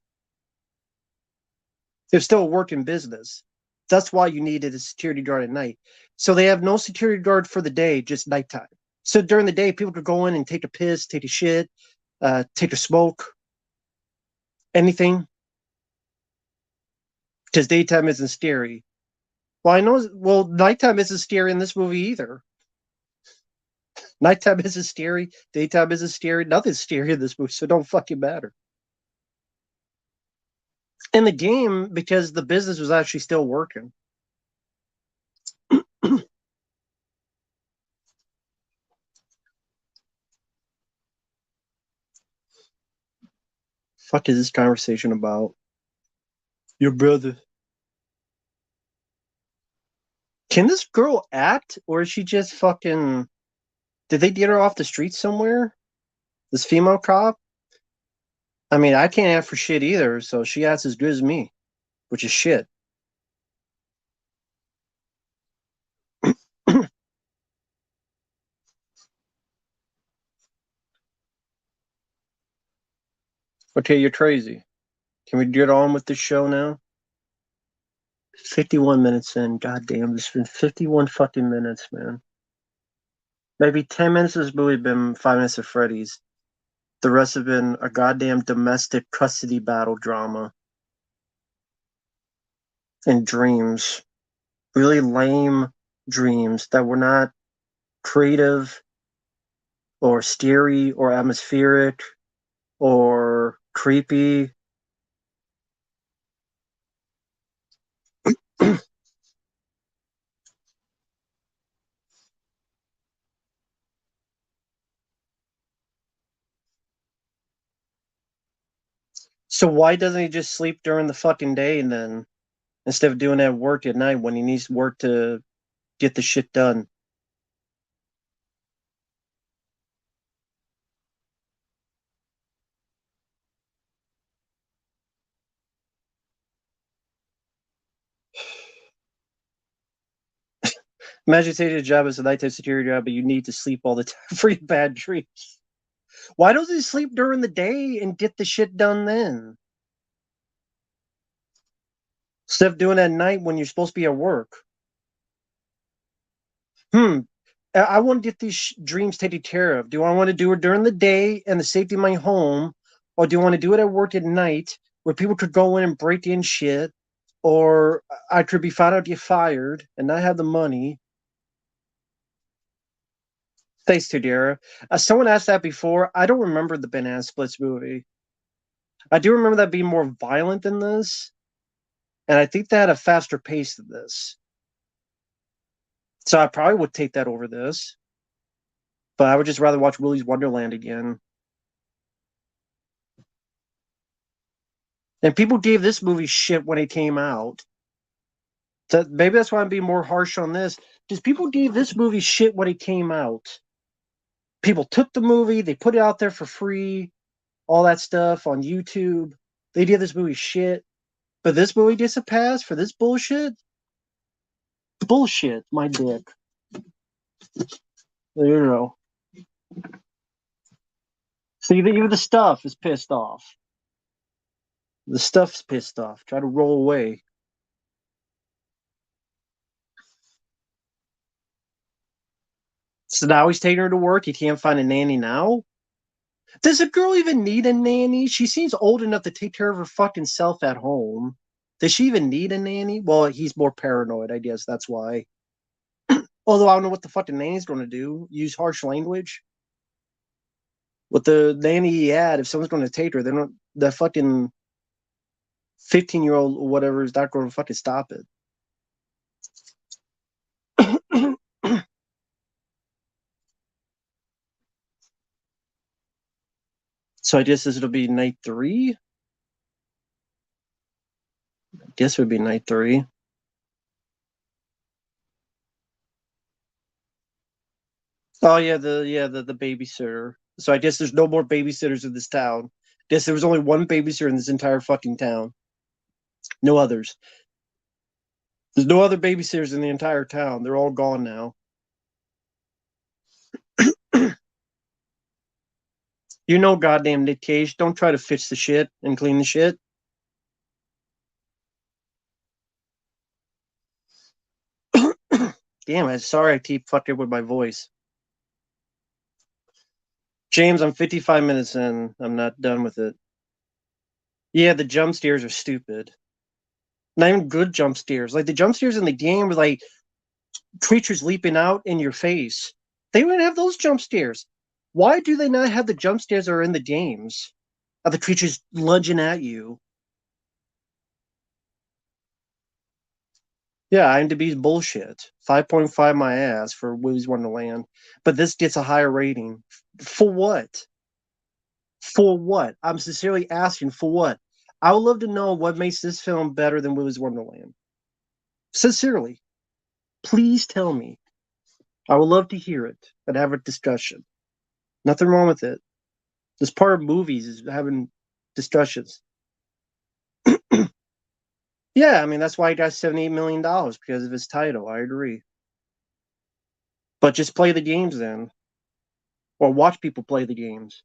It was still a working business. That's why you needed a security guard at night. So they have no security guard for the day, just nighttime. So during the day, people could go in and take a piss, take a shit, take a smoke, anything. because daytime isn't scary. Well, I know. Well, nighttime isn't scary in this movie either. Nighttime isn't scary. Daytime isn't scary. Nothing's scary in this movie, so it don't fucking matter. In the game, because the business was actually still working. Fuck is this conversation about? Your brother. Can this girl act, or is she just fucking? Did they get her off the street somewhere? This female cop? I mean, I can't act for shit either, so she acts as good as me, which is shit. Okay, you're crazy. Can we get on with the show now? 51 minutes in. Goddamn, it's been 51 fucking minutes, man. Maybe 10 minutes of this movie been 5 minutes of Freddy's. The rest have been a goddamn domestic custody battle drama and dreams. Really lame dreams that were not creative or scary or atmospheric or creepy. So why doesn't he just sleep during the fucking day and then instead of doing that work at night when he needs work to get the shit done? Imagine taking a job as a nighttime security job, but you need to sleep all the time for your bad dreams. Why doesn't he sleep during the day and get the shit done then? Instead of doing it at night when you're supposed to be at work. Hmm. I want to get these dreams taken care of. Do I want to do it during the day and the safety of my home, or do I want to do it at work at night where people could go in and break in shit, or I could be found out, get fired, and not have the money? Thanks, Tudera. Someone asked that before. I don't remember the Banana Splits movie. I do remember that being more violent than this, and I think they had a faster pace than this. So I probably would take that over this, but I would just rather watch Willy's Wonderland again. And people gave this movie shit when it came out. So maybe that's why I'm being more harsh on this. Because people gave this movie shit when it came out. People took the movie, they put it out there for free, all that stuff on YouTube. They did this movie shit. But this movie gets a pass for this bullshit? Bullshit, my dick. There you go. See, even the stuff is pissed off. The stuff's pissed off. Try to roll away. So now he's taking her to work. He can't find a nanny now. Does a girl even need a nanny? She seems old enough to take care of her fucking self at home. Does she even need a nanny? Well, he's more paranoid, I guess. That's why. Although I don't know what the fucking nanny's going to do. Use harsh language. With the nanny he had, if someone's going to take her, they're not. The fucking 15-year-old or whatever is not going to fucking stop it. So I guess this will be night 3. I guess it would be night 3. Oh yeah, the babysitter. So I guess there's no more babysitters in this town. Guess there was only one babysitter in this entire fucking town. No others. There's no other babysitters in the entire town. They're all gone now. You know, goddamn Nick Cage, don't try to fix the shit and clean the shit. Damn, I'm sorry I keep fucking with my voice. James, I'm 55 minutes in. I'm not done with it. Yeah, the jump scares are stupid. Not even good jump scares. Like the jump scares in the game were like creatures leaping out in your face. They wouldn't have those jump scares. Why do they not have the jump scares that are in the games? Of the creatures lunging at you? Yeah, IMDb's bullshit. 5.5 my ass for Willy's Wonderland. But this gets a higher rating. For what? For what? I'm sincerely asking for what? I would love to know what makes this film better than Willy's Wonderland. Sincerely. Please tell me. I would love to hear it and have a discussion. Nothing wrong with it. This part of movies is having discussions. Yeah, I mean that's why he got $78 million because of his title. I agree. But just play the games then, or watch people play the games.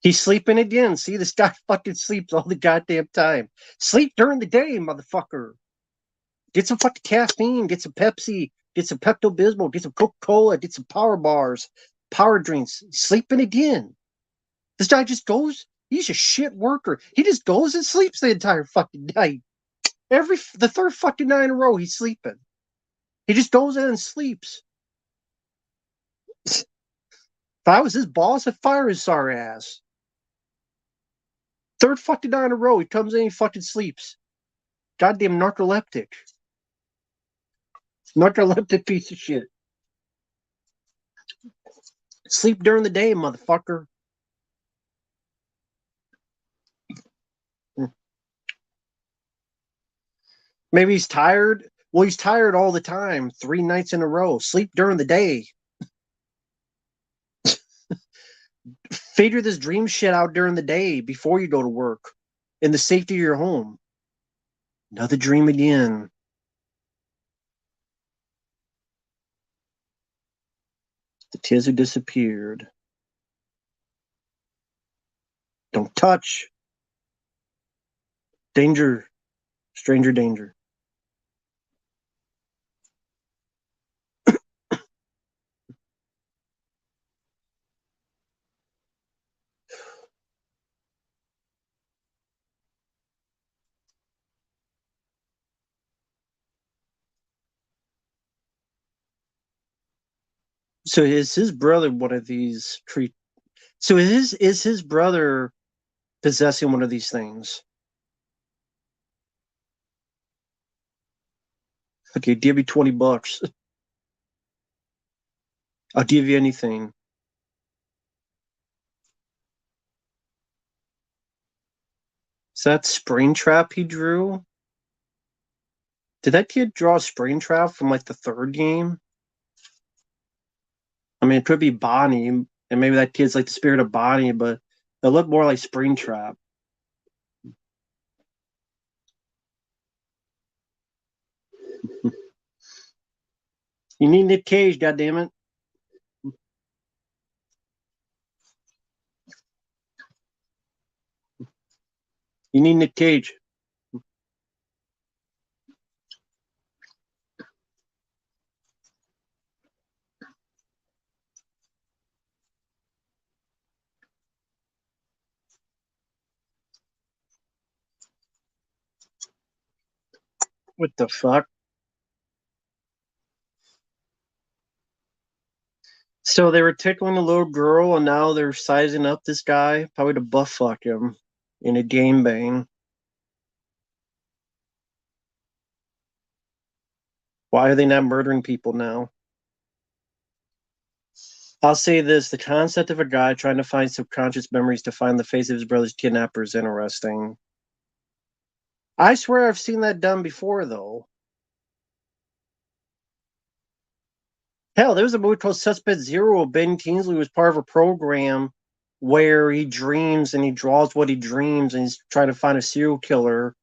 He's sleeping again. See, this guy fucking sleeps all the goddamn time. Sleep during the day, motherfucker. Get some fucking caffeine. Get some Pepsi. Get some Pepto Bismol. Get some Coca Cola. Get some power bars, power drinks. Sleeping again. This guy just goes. He's a shit worker. He just goes and sleeps the entire fucking night. The third fucking night in a row, he's sleeping. He just goes in and sleeps. If I was his boss, I'd fire his sorry ass. Third fucking night in a row, he comes in, he fucking sleeps. Goddamn narcoleptic. Narcoleptic piece of shit. Sleep during the day, motherfucker. Maybe he's tired. Well, he's tired all the time, 3 nights in a row. Sleep during the day. Figure this dream shit out during the day before you go to work in the safety of your home. Another dream again. The kids who disappeared. Don't touch. Danger. Stranger danger. So is his brother one of these creatures? So is his brother possessing one of these things? Okay, give me $20. I'll give you anything. Is that Springtrap he drew? Did that kid draw Springtrap from like the third game? I mean, it could be Bonnie, and maybe that kid's like the spirit of Bonnie, but it looked more like Springtrap. You need Nick Cage, goddammit. You need Nick Cage. What the fuck? So they were tickling a little girl, and now they're sizing up this guy, probably to buff fuck him in a game bang. Why are they not murdering people now? I'll say this: the concept of a guy trying to find subconscious memories to find the face of his brother's kidnapper is interesting. I swear I've seen that done before, though. Hell, there was a movie called Suspect Zero. Ben Kingsley was part of a program where he dreams and he draws what he dreams, and he's trying to find a serial killer.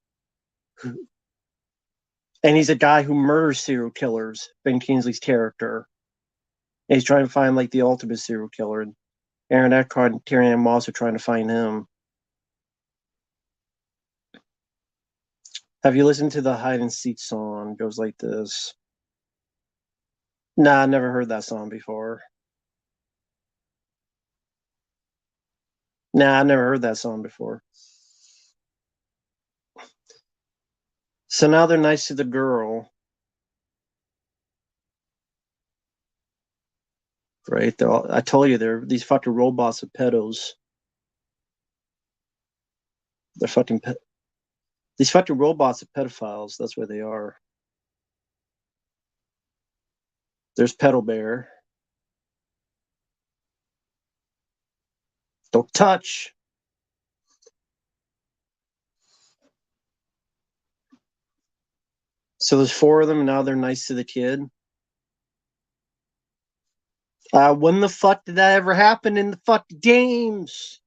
And he's a guy who murders serial killers. Ben Kingsley's character. And he's trying to find like the ultimate serial killer. And Aaron Eckhart and Terry Ann Moss are trying to find him. Have you listened to the Hide and Seek song? It goes like this. Nah, I never heard that song before. Nah, I never heard that song before. So now they're nice to the girl, right? I told you they're these fucking robots of pedos. They're fucking these fucking robots of pedophiles. That's where they are. There's Pedal Bear. Don't touch. So there's four of them, and now they're nice to the kid. When the fuck did that ever happen in the fucking games?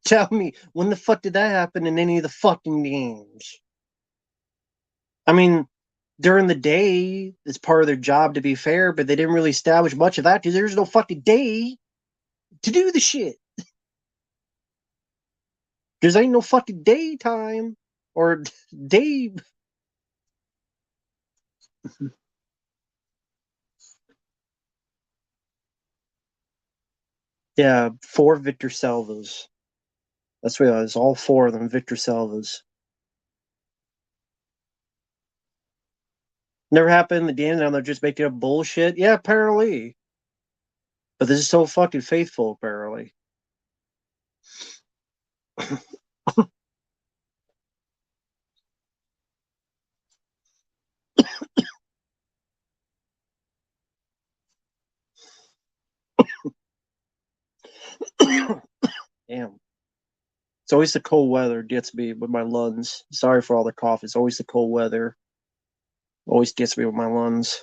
Tell me, when the fuck did that happen in any of the fucking games? I mean, during the day, it's part of their job to be fair, but they didn't really establish much of that because there's no fucking day to do the shit. There's ain't no fucking daytime or day. Yeah, four Victor Salvas. That's what it was. All four of them, Victor Salvas. Never happened in the game. Now they're just making up bullshit. Yeah, apparently. But this is so fucking faithful, apparently. Damn. It's always the cold weather gets me with my lungs. Sorry for all the cough. It's always the cold weather. Always gets me with my lungs.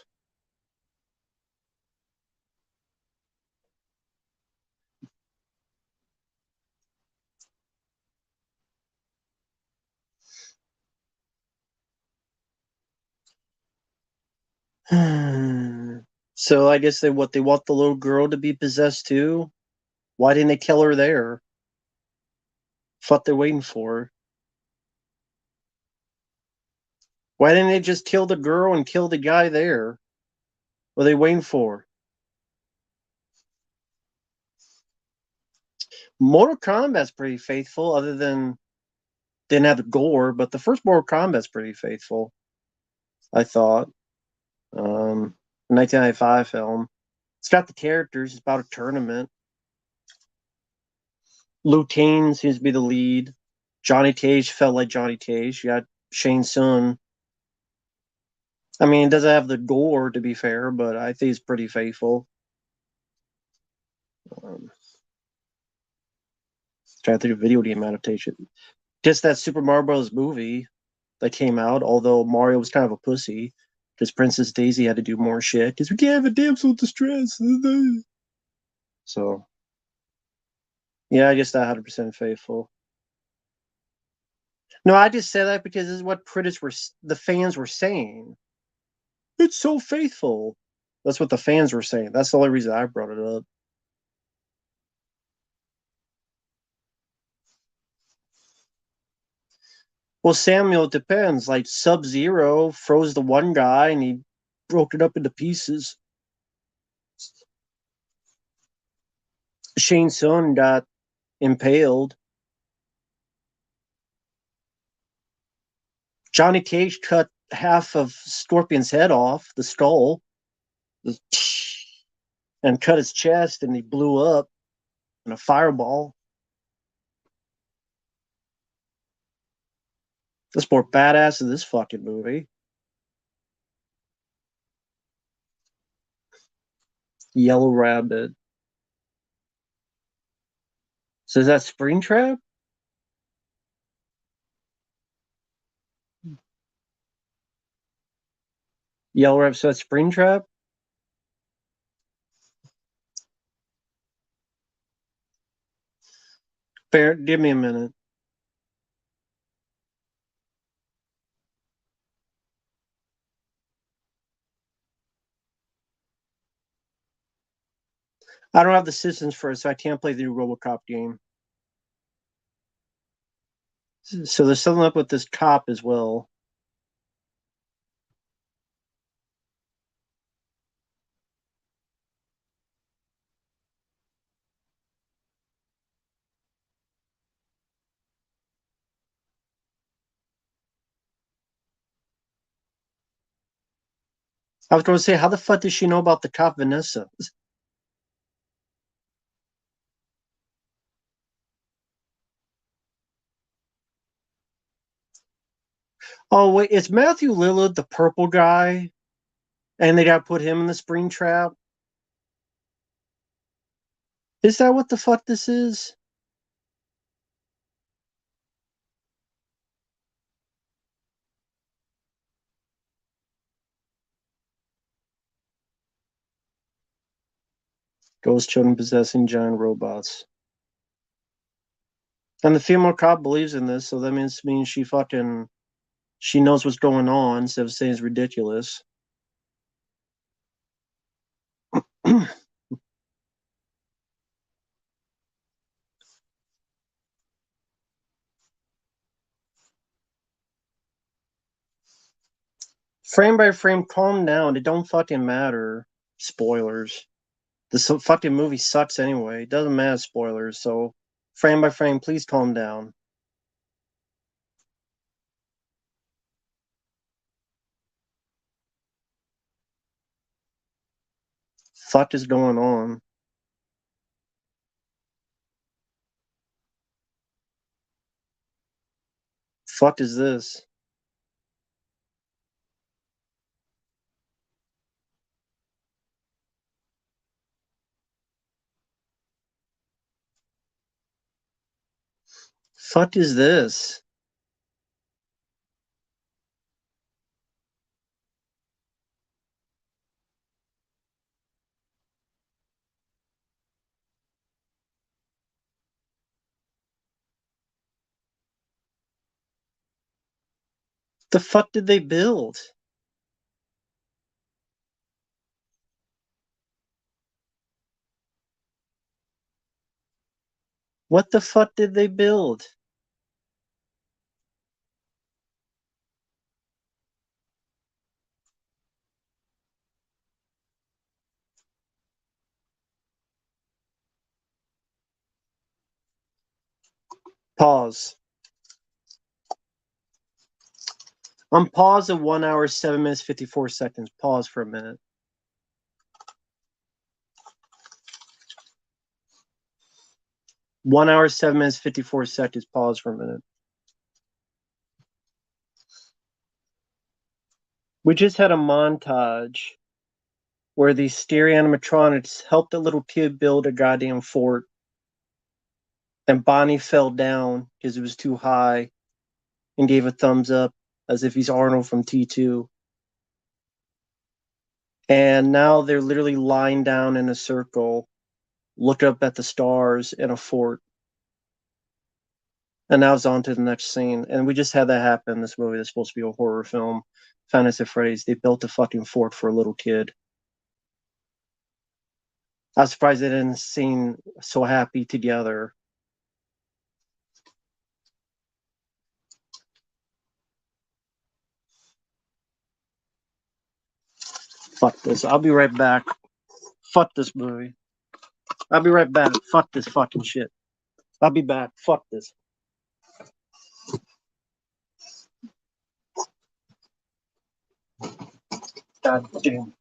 So I guess they want the little girl to be possessed too. Why didn't they kill her there? What they're waiting for? Why didn't they just kill the girl and kill the guy there? What are they waiting for? Mortal Kombat's pretty faithful, other than didn't have the gore, but the first Mortal Kombat's pretty faithful. I thought. 1995 film. It's got the characters. It's about a tournament. Liu Kang seems to be the lead. Johnny Cage felt like Johnny Cage. You got Shane Sun. I mean, it doesn't have the gore to be fair, but I think it's pretty faithful. Um, Trying to think of video game adaptation. Just that Super Mario Bros. Movie that came out, although Mario was kind of a pussy because Princess Daisy had to do more shit because we can't have a damsel in distress. So, yeah, I guess that 100% faithful. No, I just say that because this is what the fans were saying. It's so faithful. That's what the fans were saying. That's the only reason I brought it up. Well, Samuel, it depends. Like Sub-Zero froze the one guy and he broke it up into pieces. Shane Sun got impaled. Johnny Cage cut half of Scorpion's head off, the skull, and cut his chest, and he blew up in a fireball. That's more badass than this fucking movie. Yellow Rabbit. So is that Springtrap? Yellow Rabbit. So that's Springtrap. Fair. Give me a minute. I don't have the systems for it, so I can't play the new RoboCop game. So there's something up with this cop as well. I was going to say, how the fuck does she know about the cop Vanessa? Oh wait, it's Matthew Lillard, the purple guy, and they got to put him in the spring trap. Is that what the fuck this is? Ghost children possessing giant robots. And the female cop believes in this, so that means she knows what's going on instead of saying it's ridiculous. Frame by frame, calm down. It don't fucking matter. Spoilers. This fucking movie sucks anyway. It doesn't matter spoilers. So frame by frame, please calm down. Fuck is going on? Fuck is this? Fuck is this? The fuck did they build? What the fuck did they build? Pause. I'm pause at 1 hour, 7 minutes, 54 seconds. Pause for a minute. 1 hour, 7 minutes, 54 seconds. Pause for a minute. We just had a montage where these stereo animatronics helped the little kid build a goddamn fort, and Bonnie fell down because it was too high and gave a thumbs up as if he's Arnold from T2. And now they're literally lying down in a circle, look up at the stars in a fort. And now it's on to the next scene. And we just had that happen in this movie that's supposed to be a horror film. Fantasy Freddy's. They built a fucking fort for a little kid. I was surprised they didn't seem so happy together. Fuck this. I'll be right back. Fuck this movie. I'll be right back. Fuck this fucking shit. I'll be back. Fuck this. God damn.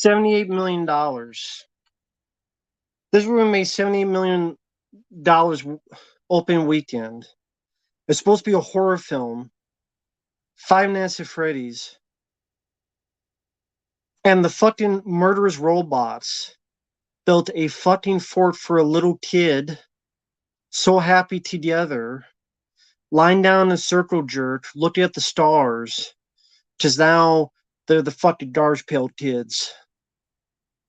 $78 million. This movie made $78 million open weekend. It's supposed to be a horror film. Five Nights at Freddy's. And the fucking murderous robots built a fucking fort for a little kid, so happy together, lying down in a circle jerk, looking at the stars, because now they're the fucking garbage pail kids.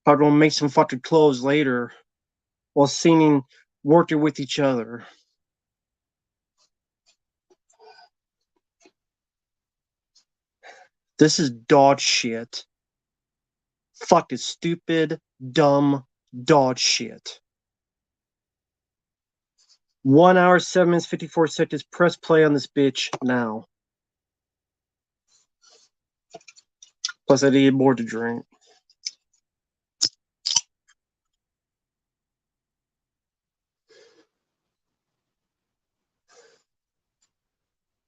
Are going to make some fucking clothes later while singing, working with each other. This is dog shit. Fucking stupid, dumb dog shit. 1 hour, 7 minutes, 54 seconds. Press play on this bitch now. Plus, I need more to drink.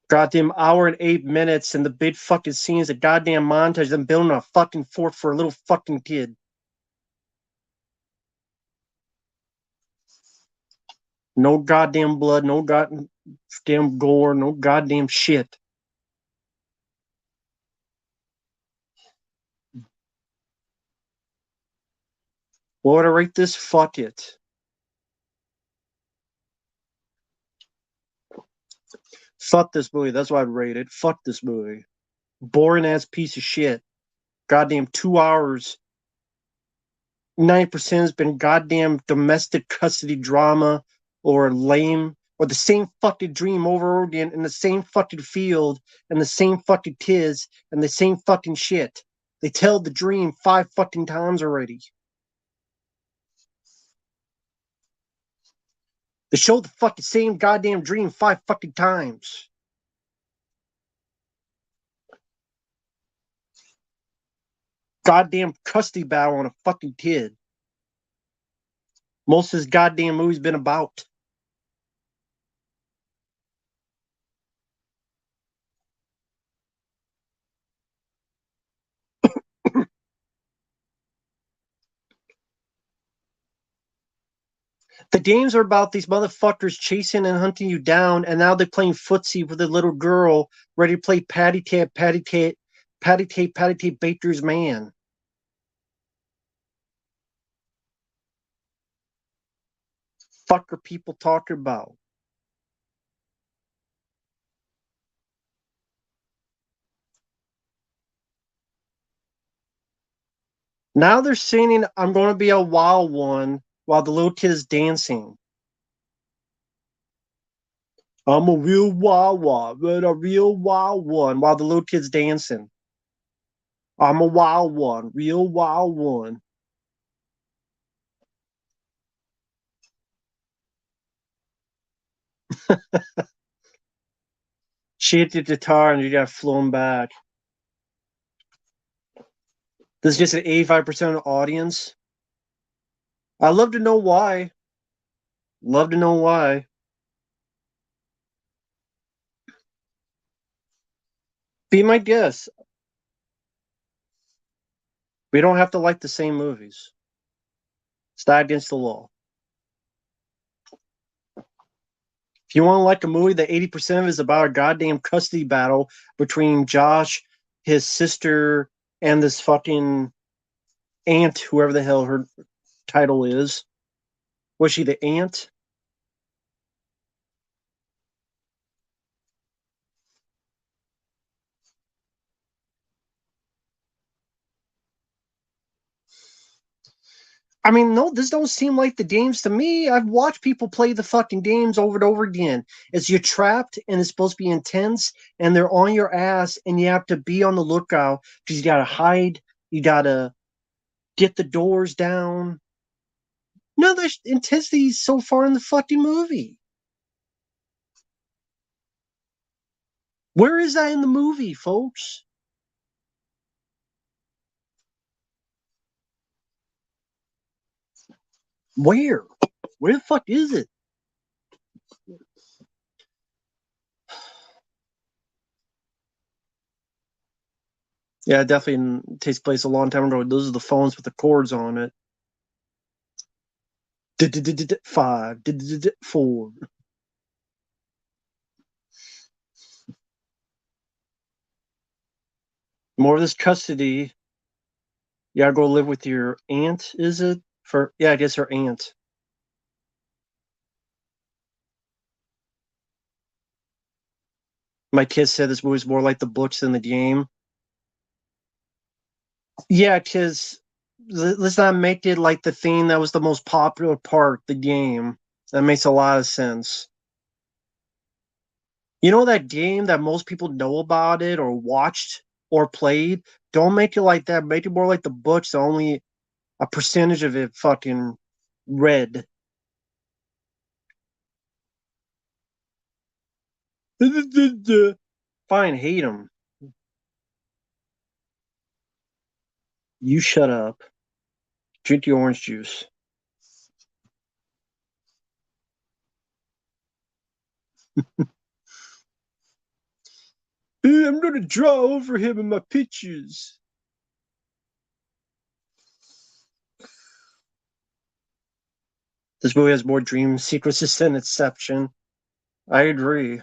Goddamn hour and 8 minutes, and the big fucking scene is a goddamn montage. Them building a fucking fort for a little fucking kid. No goddamn blood, no goddamn gore, no goddamn shit. What would I rate this? Fuck it. Fuck this movie. That's why I'd rate it. Fuck this movie. Boring ass piece of shit. Goddamn 2 hours. 90% has been goddamn domestic custody drama or lame or the same fucking dream over and over again in the same fucking field and the same fucking kids and the same fucking shit. They tell the dream 5 fucking times already. They show the fucking same goddamn dream 5 fucking times. Goddamn custody battle on a fucking kid. Most of this goddamn movie's been about. The games are about these motherfuckers chasing and hunting you down, and now they're playing footsie with a little girl ready to play patty tap, Baker's man. Fuck are people talking about? Now they're singing I'm gonna be a wild one while the little kid is dancing. I'm a real wild one, but a real wild one while the little kid's dancing. I'm a wild one, real wild one. She hit the guitar and you got flown back. This is just an 85% of the audience. I'd love to know why. Love to know why. Be my guest. We don't have to like the same movies. It's not against the law. If you want to like a movie that 80% of it is about a goddamn custody battle between Josh, his sister, and this fucking aunt, whoever the hell her title is. Was she the aunt? I mean, no, this don't seem like the games to me. I've watched people play the fucking games over and over again. It's you're trapped and it's supposed to be intense and they're on your ass and you have to be on the lookout because you gotta hide, you gotta get the doors down. No, there's intensity so far in the fucking movie. Where is that in the movie, folks? Where? Where the fuck is it? Yeah, it definitely takes place a long time ago. Those are the phones with the cords on it. 5, 4. More of this custody. You gotta go live with your aunt, is it? Yeah, I guess her aunt. My kid said this movie's more like the books than the game. Yeah, because let's not make it like the thing that was the most popular part, the game. That makes a lot of sense. You know that game that most people know about it or watched or played? Don't make it like that. Make it more like the books. Only a percentage of it fucking read. Fine, hate him. You shut up. Drink your orange juice. I'm gonna draw over him in my pictures. This movie has more dream sequences than Inception. I agree.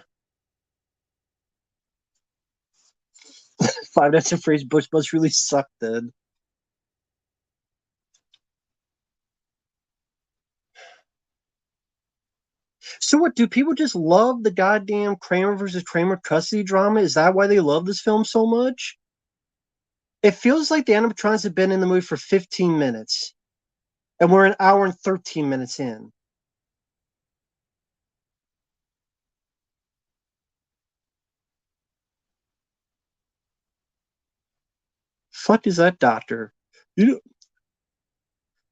Five Nights at Freddy's Bush must really suck then. So what, do people just love the goddamn Kramer versus Kramer custody drama? Is that why they love this film so much? It feels like the animatronics have been in the movie for 15 minutes, and we're an hour and 13 minutes in. Fuck is that doctor? You know,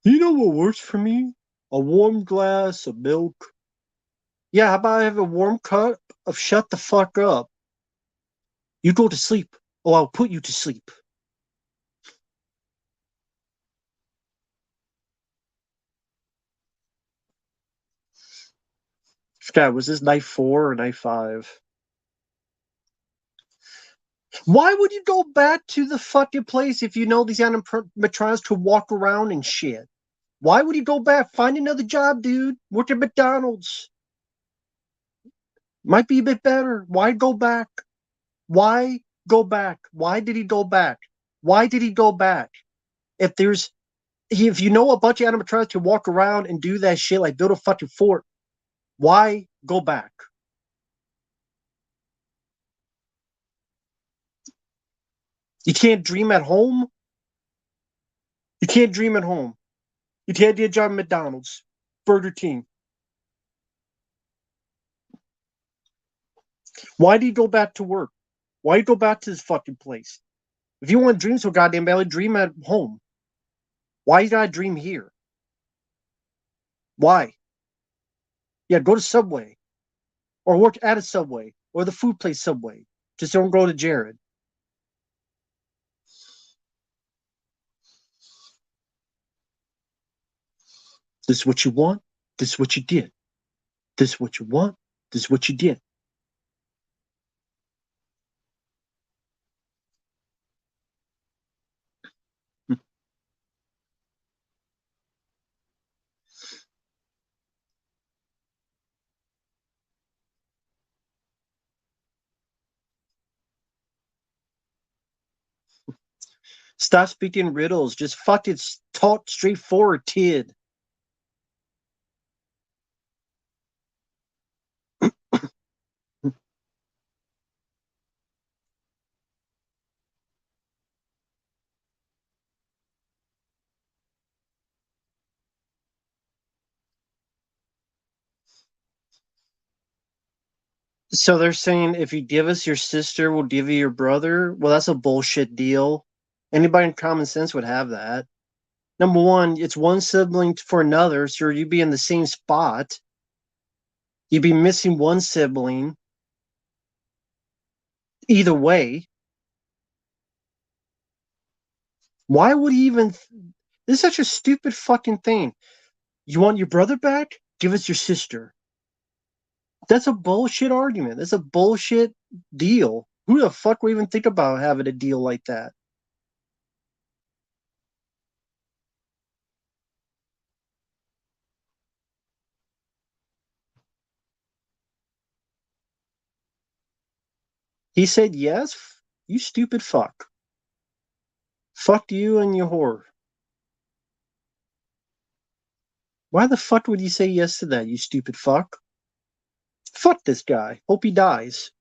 you know what works for me? A warm glass of milk. Yeah, how about I have a warm cup of shut the fuck up? You go to sleep. Oh, I'll put you to sleep. God, was this night 4 or night 5? Why would you go back to the fucking place if you know these animatronics could walk around and shit? Why would you go back? Find another job, dude. Work at McDonald's. Might be a bit better. Why go back? Why go back? Why did he go back? Why did he go back? If there's if you know a bunch of animatronics can walk around and do that shit like build a fucking fort, why go back? You can't dream at home. You can't dream at home. You can't get a job at McDonald's, Burger King. Why do you go back to work? Why do you go back to this fucking place? If you want to dream so goddamn badly, dream at home. Why you gotta dream here? Why? Yeah, go to Subway or work at a Subway or the food place Subway. Just don't go to Jared. This is what you want. This is what you did. This is what you want. This is what you did. Stop speaking riddles. Just fucking talk straightforward, kid. So they're saying if you give us your sister, we'll give you your brother. Well, that's a bullshit deal. Anybody in common sense would have that. Number one, it's one sibling for another, so you'd be in the same spot. You'd be missing one sibling. Either way, why would he even? This is such a stupid fucking thing. You want your brother back? Give us your sister. That's a bullshit argument. That's a bullshit deal. Who the fuck would even think about having a deal like that? He said yes? You stupid fuck. Fuck you and your whore. Why the fuck would you say yes to that, you stupid fuck? Fuck this guy. Hope he dies.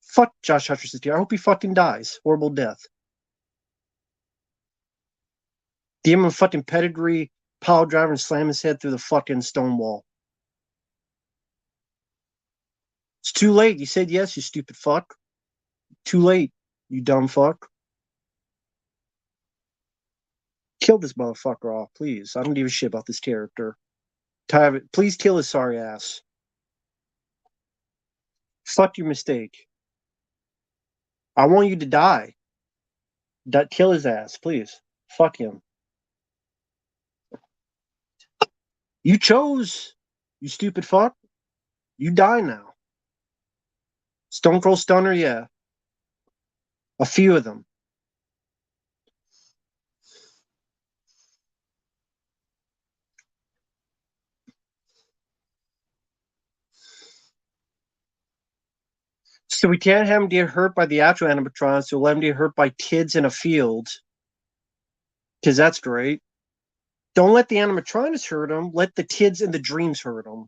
Fuck Josh Hutcherson's here. I hope he fucking dies. Horrible death. Give him a fucking pedigree, pile driver, and slam his head through the fucking stone wall. It's too late. You said yes, you stupid fuck. Too late, you dumb fuck. Kill this motherfucker off, please. I don't give a shit about this character. Please kill his sorry ass. Fuck your mistake. I want you to die. Kill his ass, please. Fuck him. You chose, you stupid fuck. You die now. Stone Cold Stunner, yeah. A few of them. So we can't have him get hurt by the actual animatronics, so let him get hurt by kids in a field. Because that's great. Don't let the animatronics hurt him. Let the kids in the dreams hurt him.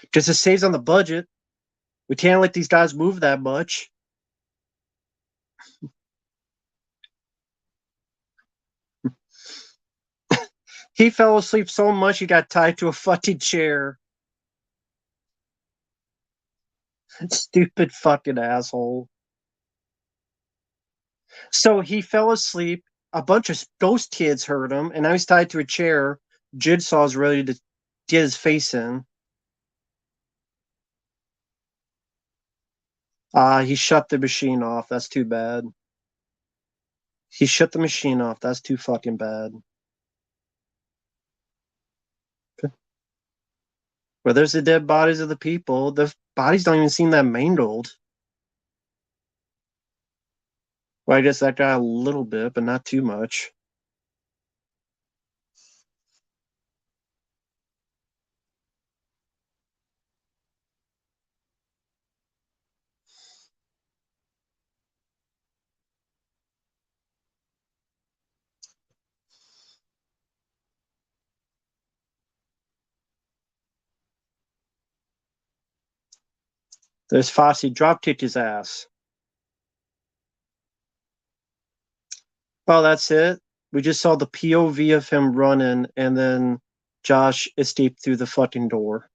Because it saves on the budget. We can't let these guys move that much. He fell asleep so much he got tied to a fucking chair. Stupid fucking asshole. So he fell asleep. A bunch of ghost kids hurt him, and now he's tied to a chair. Jigsaw's ready to get his face in. He shut the machine off. That's too bad. He shut the machine off. That's too fucking bad. Well, there's the dead bodies of the people. The bodies don't even seem that mangled. Well, I guess that guy a little bit, but not too much. There's Fosse. Drop kick his ass. Oh, that's it. We just saw the POV of him running, and then Josh escaped through the fucking door.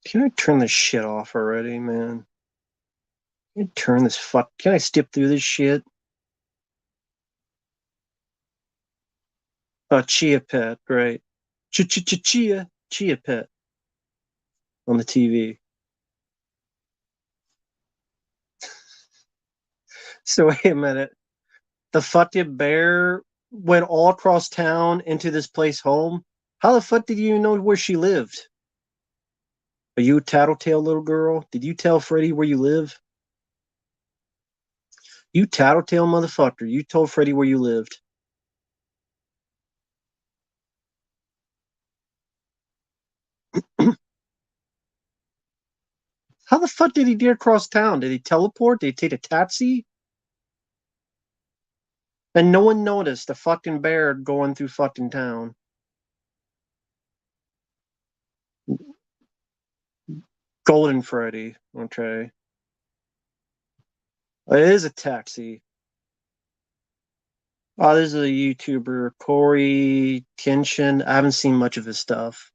Can I turn this shit off already, man? Can I turn this fuck? Can I skip through this shit? Oh, Chia Pet, great. Chia Pet on the TV. So wait a minute. The fucking bear went all across town into this place home. How the fuck did you even know where she lived? Are you a tattletale little girl? Did you tell Freddy where you live? You tattletale motherfucker. You told Freddy where you lived. How the fuck did he get across town? Did he teleport? Did he take a taxi? And no one noticed the fucking bear going through fucking town. Golden Freddy. Okay. It is a taxi. Oh, this is a YouTuber, Corey Kenshin. I haven't seen much of his stuff.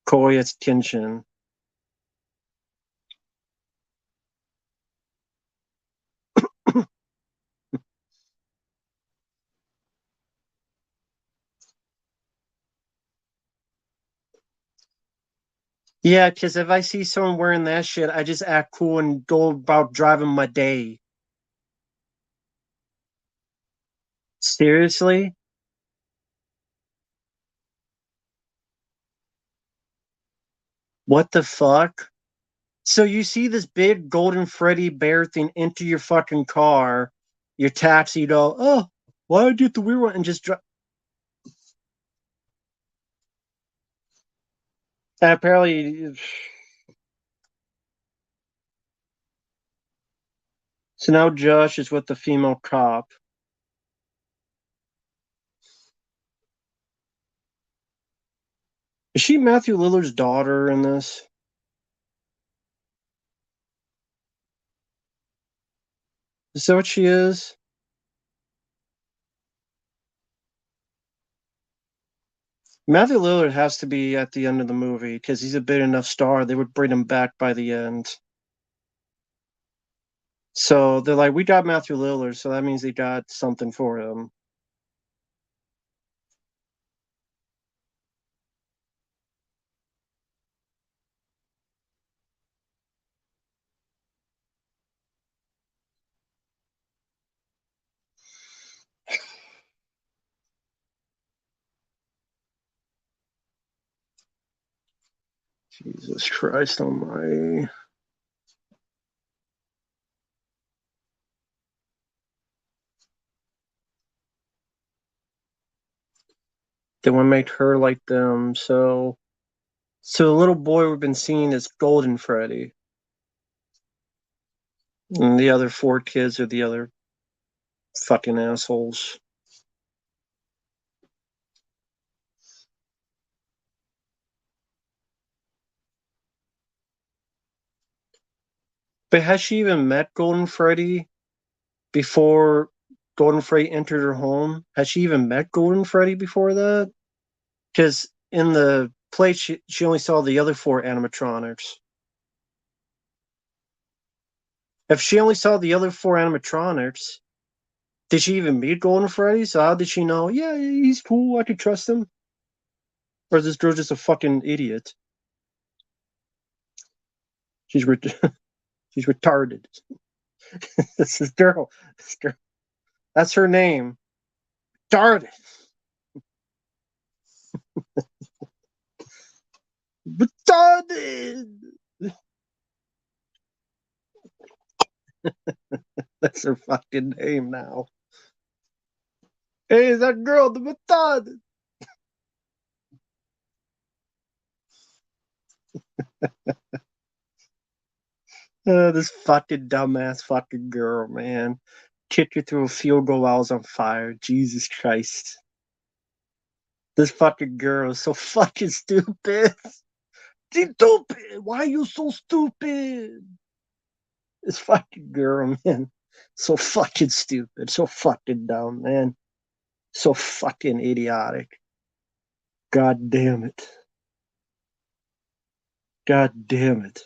Corey Kenshin. Yeah, because if I see someone wearing that shit, I just act cool and go about driving my day. Seriously? What the fuck? So you see this big golden Freddy bear thing into your fucking car, your taxi, you go, oh, why did you get the weird one? And just drive. And apparently, so now Josh is with the female cop. Is she Matthew Lillard's daughter in this? Is that what she is? Matthew Lillard has to be at the end of the movie because he's a big enough star. They would bring him back by the end. So they're like, we got Matthew Lillard, so that means they got something for him. Jesus Christ Almighty! They want to make her like them. So the little boy we've been seeing is Golden Freddy, and the other four kids are the other fucking assholes. But has she even met Golden Freddy before Golden Freddy entered her home? Has she even met Golden Freddy before that? Because in the play, she only saw the other four animatronics. If she only saw the other four animatronics, did she even meet Golden Freddy? So how did she know? Yeah, he's cool. I could trust him. Or is this girl just a fucking idiot? She's she's retarded. This is girl. This girl. That's her name. Retarded. Retarded. That's her fucking name now. Hey, that girl, the retarded. This fucking dumbass fucking girl, man. Kicked her through a field goal while I was on fire. Jesus Christ. This fucking girl is so fucking stupid. She's stupid. Why are you so stupid? This fucking girl, man. So fucking stupid. So fucking dumb, man. So fucking idiotic. God damn it. God damn it.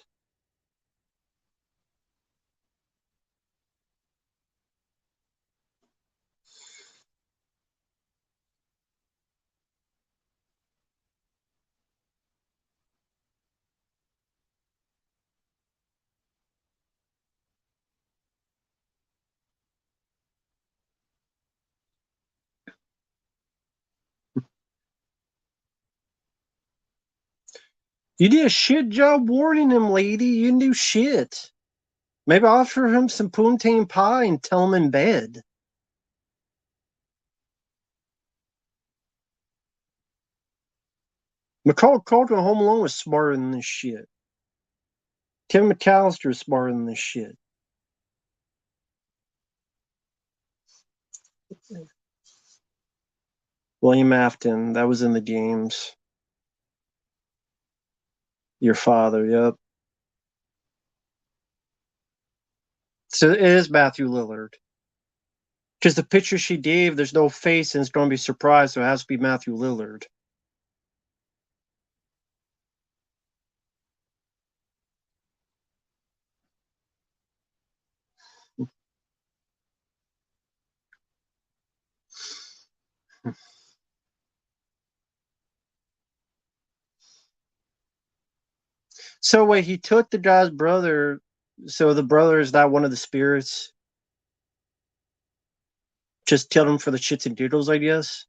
You did a shit job warning him, lady. You knew shit. Maybe offer him some poontang pie and tell him in bed. McCall Culkin Home Alone was smarter than this shit. Tim McAllister is smarter than this shit. William Afton, that was in the games. Your father, yep. So it is Matthew Lillard. Because the picture she gave, there's no face and it's going to be surprised, so it has to be Matthew Lillard. So wait, he took the guy's brother. So the brother is not one of the spirits. Just killed him for the shits and giggles, I guess.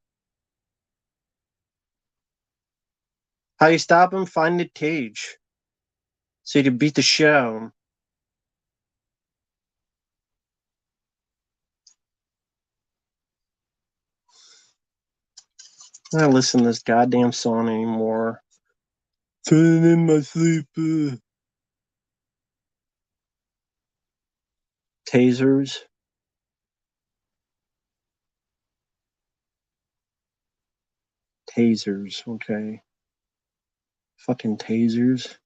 How you stop him? Find the cage. So you could beat the shit out of him. I don't listen to this goddamn song anymore. Turning in my sleep. Tasers. Tasers, okay. Fucking tasers.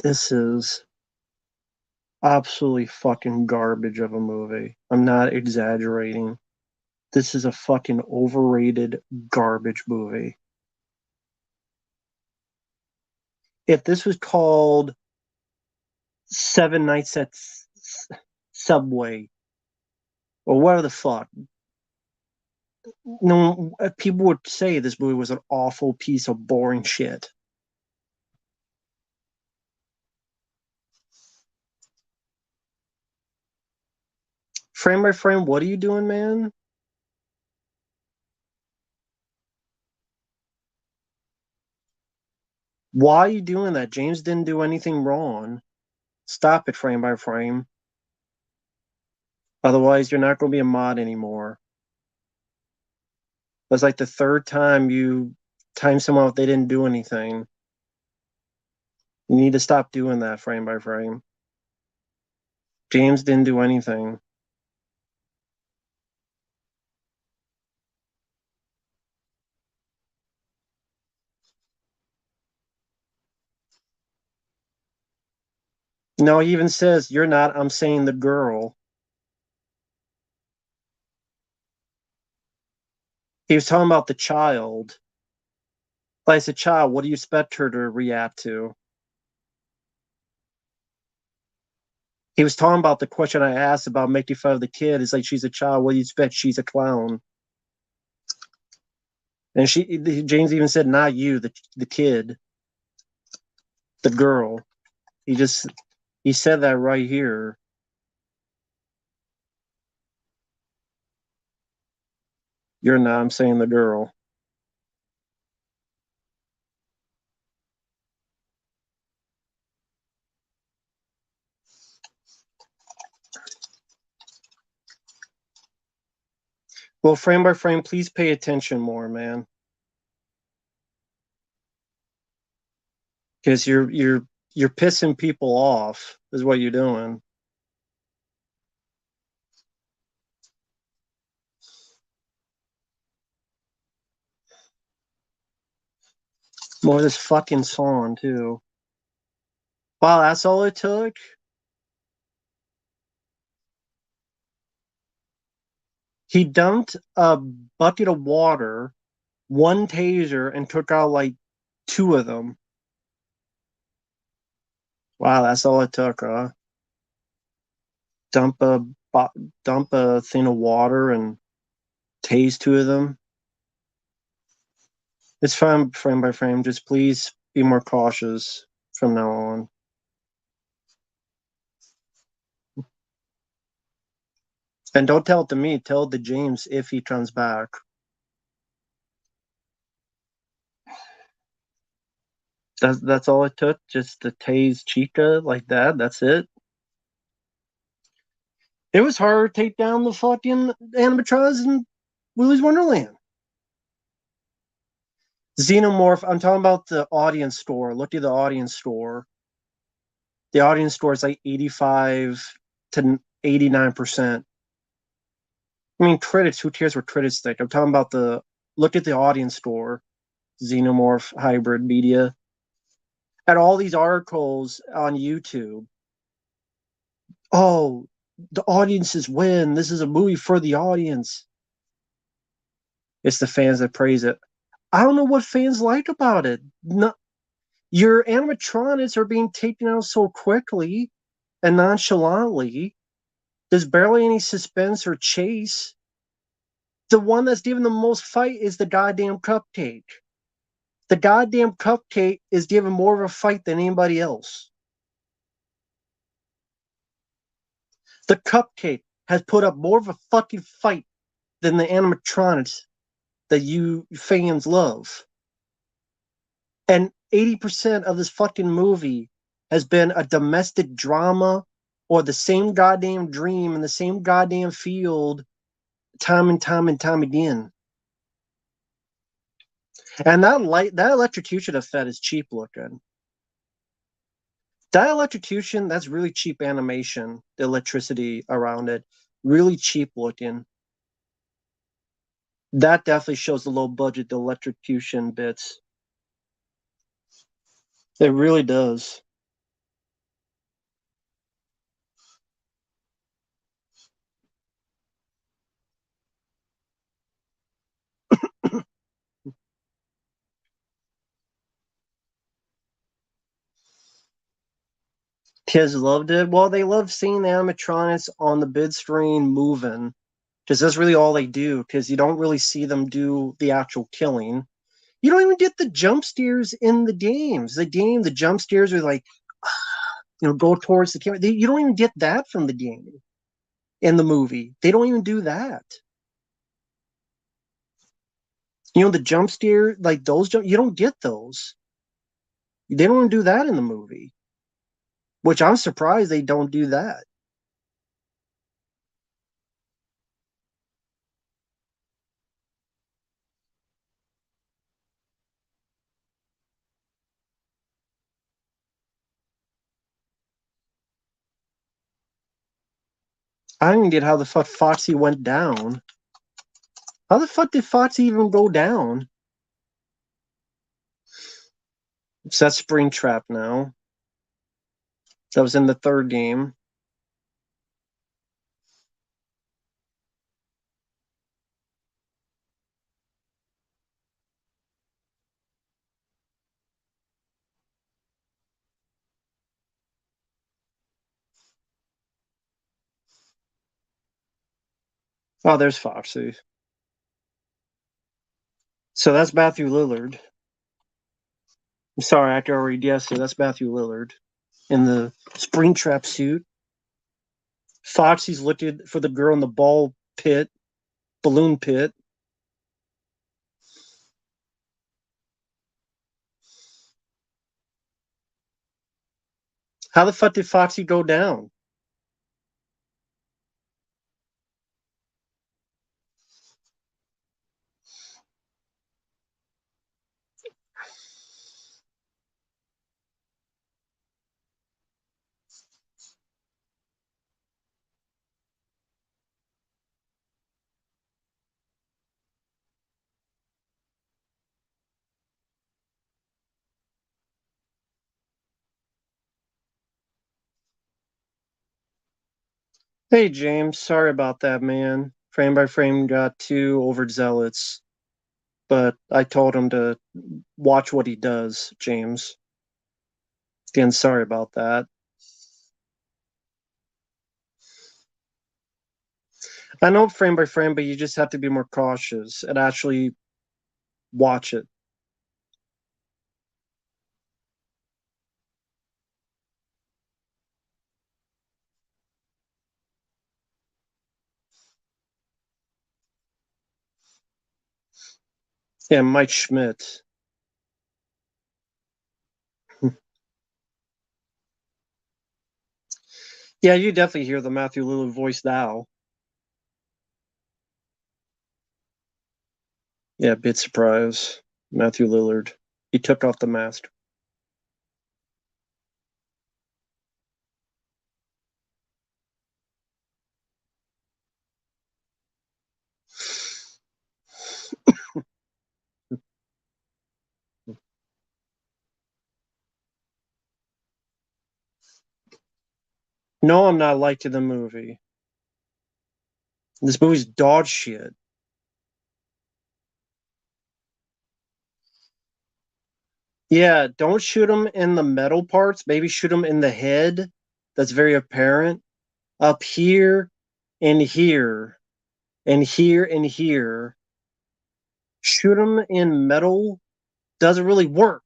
This is absolutely fucking garbage of a movie. I'm not exaggerating. This is a fucking overrated garbage movie. If this was called Seven Nights at Subway or whatever the fuck, no, people would say this movie was an awful piece of boring shit. Frame by frame, what are you doing, man? Why are you doing that? James didn't do anything wrong. Stop it, frame by frame. Otherwise, you're not going to be a mod anymore. That's like the third time you time someone if they didn't do anything. You need to stop doing that frame by frame. James didn't do anything. No, he even says, "You're not, I'm saying the girl." He was talking about the child. Like, as a child, what do you expect her to react to? He was talking about the question I asked about making fun of the kid. It's like, she's a child. What do you expect? She's a clown. And James even said, "Not you, the kid, the girl." He just, he said that right here. You're not, I'm saying the girl. Well, frame by frame, please pay attention more, man. Because you're pissing people off, is what you're doing. More of this fucking song too. Wow, that's all it took? He dumped a bucket of water, one taser, and took out like two of them. Wow, that's all it took, huh? Dump a dump a thing of water and tase two of them. It's fine, frame by frame. Just please be more cautious from now on. And don't tell it to me. Tell it to James if he comes back. That's all it took. Just to tase Chica like that. That's it. It was hard to take down the fucking animatronics in Willy's Wonderland. Xenomorph. I'm talking about the audience score. Look at the audience score. The audience score is like 85 to 89%. I mean, critics. Who cares what critics think? I'm talking about the. Look at the audience score. Xenomorph hybrid media. At all these articles on YouTube. Oh, the audiences win. This is a movie for the audience. It's the fans that praise it. I don't know what fans like about it. No, your animatronics are being taken out so quickly and nonchalantly. There's barely any suspense or chase. The one that's given the most fight is the goddamn cupcake. The goddamn cupcake is given more of a fight than anybody else. The cupcake has put up more of a fucking fight than the animatronics that you fans love. And 80% of this fucking movie has been a domestic drama or the same goddamn dream in the same goddamn field time and time and time again. And that electrocution effect is cheap looking. That electrocution, that's really cheap animation. The electricity around it, really cheap looking. That definitely shows the low budget, the electrocution bits. It really does. Kids loved it. Well, they love seeing the animatronics on the big screen moving because that's really all they do. Because you don't really see them do the actual killing. You don't even get the jump scares in the games. The jump scares are like, go towards the camera. You don't even get that from the game in the movie. They don't even do that. The jump scare, like those jump, you don't get those. They don't even do that in the movie, which I'm surprised they don't do that. I don't even get how the fuck Foxy went down. How the fuck did Foxy even go down? So that's Springtrap now. That was in the third game. Oh, there's Foxy. So that's Matthew Lillard. I'm sorry, I already guessed it. That's Matthew Lillard in the Springtrap suit. Foxy's looking for the girl in the ball pit, balloon pit. How the fuck did Foxy go down? Hey, James, sorry about that, man. Frame by frame got too overzealous, but I told him to watch what he does, James. Again, sorry about that. I know frame by frame, but you just have to be more cautious and actually watch it. Yeah, Mike Schmidt. Yeah, you definitely hear the Matthew Lillard voice now. Yeah, bit surprise. Matthew Lillard. He took off the mask. No, I'm not liking the movie. This movie's dog shit. Yeah, don't shoot him in the metal parts. Maybe shoot him in the head. That's very apparent. Up here and here and here and here. Shoot him in metal doesn't really work.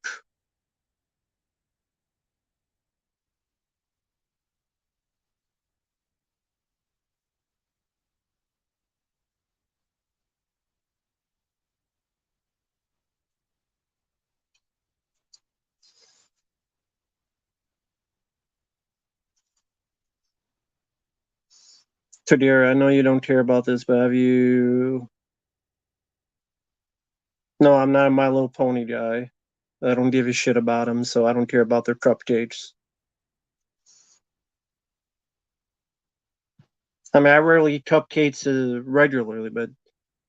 So, dear, I know you don't care about this, but have you? No, I'm not a My Little Pony guy. I don't give a shit about them, so I don't care about their cupcakes. I mean, I rarely eat cupcakes regularly, but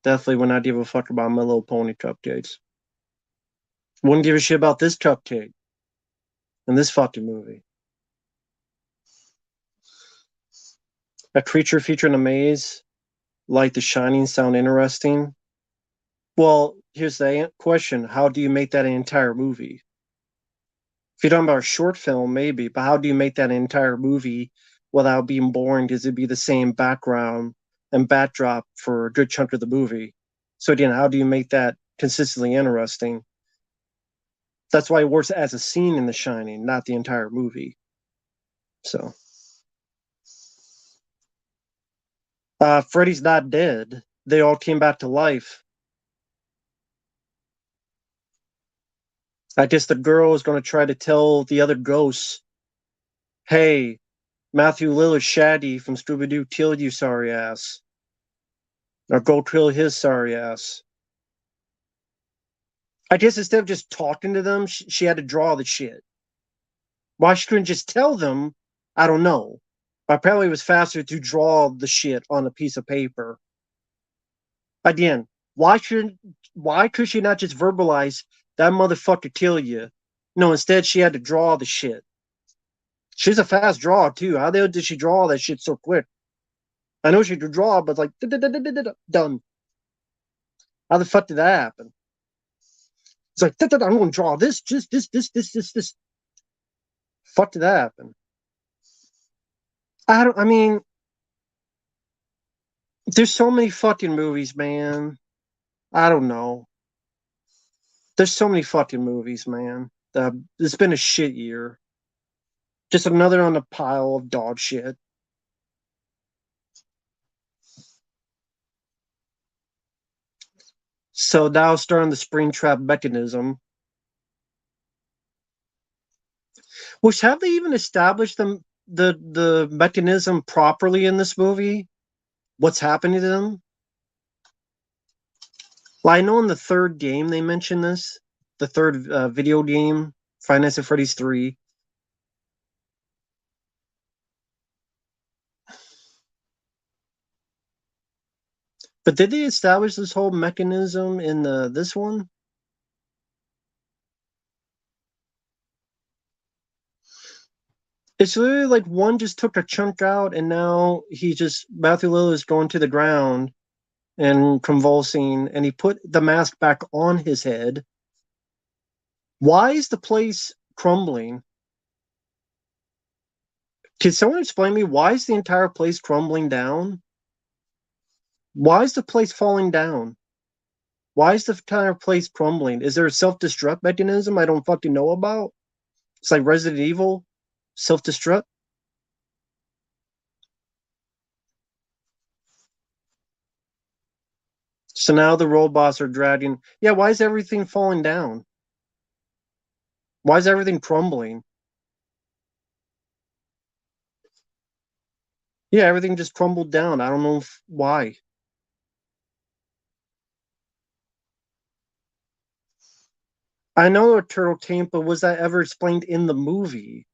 definitely would not give a fuck about My Little Pony cupcakes. Wouldn't give a shit about this cupcake in this fucking movie. A creature featured in a maze, like The Shining, sound interesting. Well, here's the question: how do you make that an entire movie? If you're talking about a short film, maybe, but how do you make that an entire movie without being boring? Because it'd be the same background and backdrop for a good chunk of the movie. So again, how do you make that consistently interesting? That's why it works as a scene in The Shining, not the entire movie. So, Freddy's not dead. They all came back to life. I guess the girl is going to try to tell the other ghosts, "Hey, Matthew Lillard Shaggy from Scooby Doo killed you, sorry ass." Or go kill his sorry ass. I guess instead of just talking to them, she had to draw the shit. Why she couldn't just tell them, I don't know. Apparently, it was faster to draw the shit on a piece of paper. Again, why could she not just verbalize that motherfucker kill you? No, instead she had to draw the shit. She's a fast drawer too. How the hell did she draw that shit so quick? I know she could draw, but like done. How the fuck did that happen? It's like I'm going to draw this. Fuck did that happen? I don't. I mean, there's so many fucking movies, man. I don't know. There's so many fucking movies, man. It's been a shit year. Just another on the pile of dog shit. So now starting the Springtrap mechanism. Which have they even established the mechanism properly in this movie? What's happening to them? Well, I know in the third game they mentioned this. The third video game, Five Nights at Freddy's 3. But did they establish this whole mechanism in this one? It's literally like one just took a chunk out, and now Matthew Lillard is going to the ground and convulsing, and he put the mask back on his head. Why is the place crumbling? Can someone explain me why is the entire place crumbling down? Why is the place falling down? Why is the entire place crumbling? Is there a self-destruct mechanism I don't fucking know about? It's like Resident Evil, self-destruct. So now the robots are dragging. Yeah, why is everything falling down? Why is everything crumbling? Yeah, everything just crumbled down. I don't know why. I know a turtle came, but was that ever explained in the movie?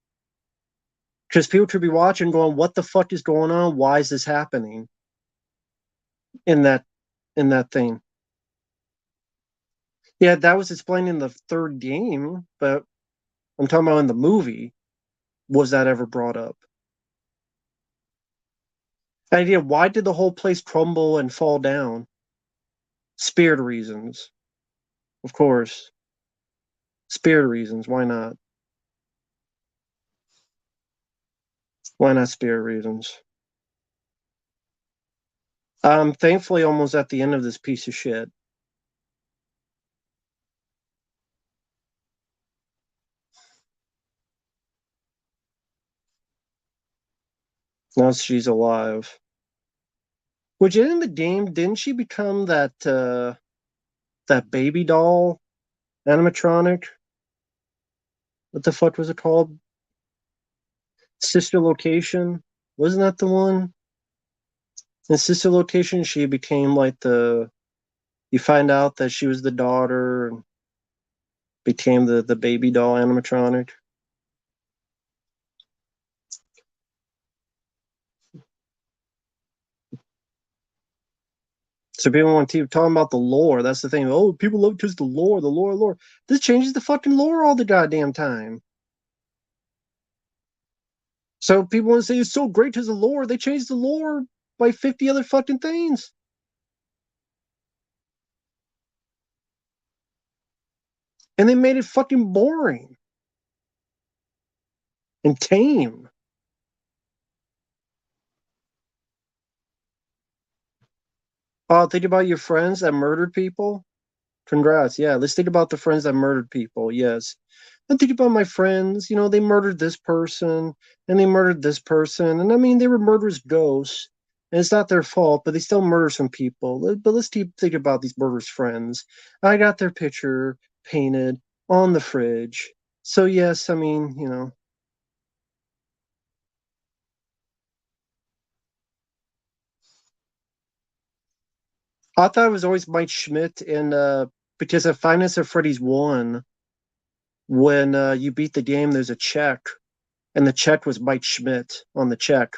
Because people could be watching, going, "What the fuck is going on? Why is this happening?" In that thing. Yeah, that was explained in the third game, but I'm talking about in the movie. Was that ever brought up? Idea, why did the whole place crumble and fall down? Spirit reasons, of course. Spirit reasons. Why not? Why not spirit reasons? I'm thankfully almost at the end of this piece of shit. Now she's alive. Which in the game, didn't she become that baby doll animatronic? What the fuck was it called? Sister Location? Wasn't that the one? In Sister Location, she became like the. You find out that she was the daughter and became the baby doll animatronic. So people want to keep talking about the lore. That's the thing. Oh, people love just the lore, the lore, lore. This changes the fucking lore all the goddamn time. So people want to say it's so great to the lore. They changed the lore by 50 other fucking things. And they made it fucking boring and tame. Oh, think about your friends that murdered people. Congrats. Yeah, let's think about the friends that murdered people. Yes. And think about my friends. You know, they murdered this person and they murdered this person. And I mean, they were murderous ghosts. And it's not their fault, but they still murder some people. But let's keep thinking about these murderous friends. I got their picture painted on the fridge. So, yes, I mean, you know, I thought it was always Mike Schmidt in, because of Finance of Freddy's 1, when you beat the game, there's a check and the check was Mike Schmidt on the check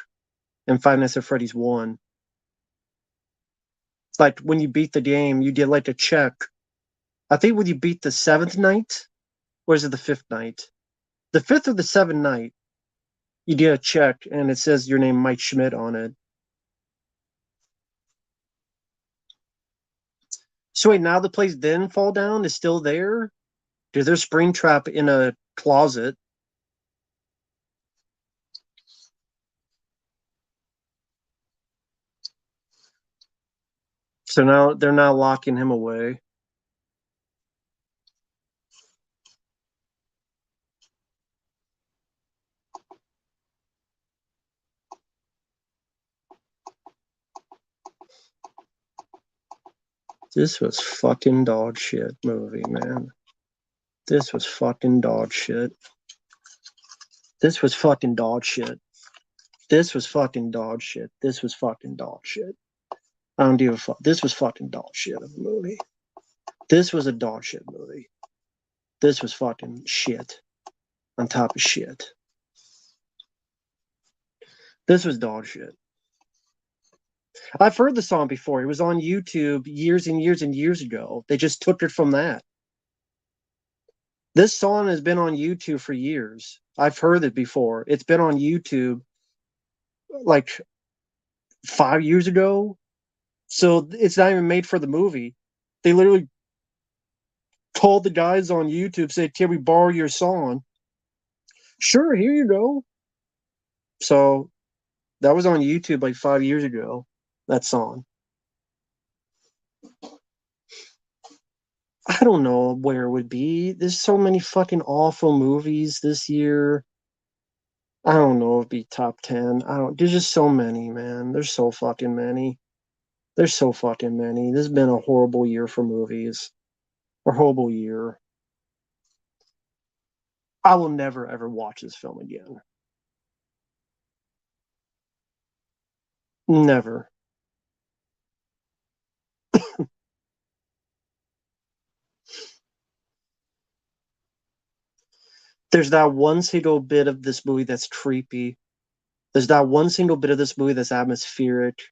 in Five Nights at Freddy's 1. It's like when you beat the game, you get like a check. I think when you beat the seventh night, or is it the fifth night? The fifth or the seventh night, you get a check and it says your name Mike Schmidt on it. So wait, now the place didn't fall down is still there? There's a spring trap in a closet. So now they're now locking him away. This was fucking dog shit movie, man. This was fucking dog shit. This was fucking dog shit. This was fucking dog shit. This was fucking dog shit. I don't give a fuck. This was fucking dog shit of a movie. This was a dog shit movie. This was fucking shit on top of shit. This was dog shit. I've heard the song before. It was on YouTube years and years and years ago. They just took it from that. This song has been on YouTube for years. I've heard it before. It's been on YouTube like 5 years ago. So it's not even made for the movie. They literally called the guys on YouTube, said, "Can we borrow your song?" Sure, here you go. So that was on YouTube like 5 years ago. That song. I don't know where it would be. There's so many fucking awful movies this year. I don't know. It'd be top 10. I don't. There's just so many, man. There's so fucking many. There's so fucking many. This has been a horrible year for movies. A horrible year. I will never ever watch this film again. Never. There's not one single bit of this movie that's creepy. There's not one single bit of this movie that's atmospheric.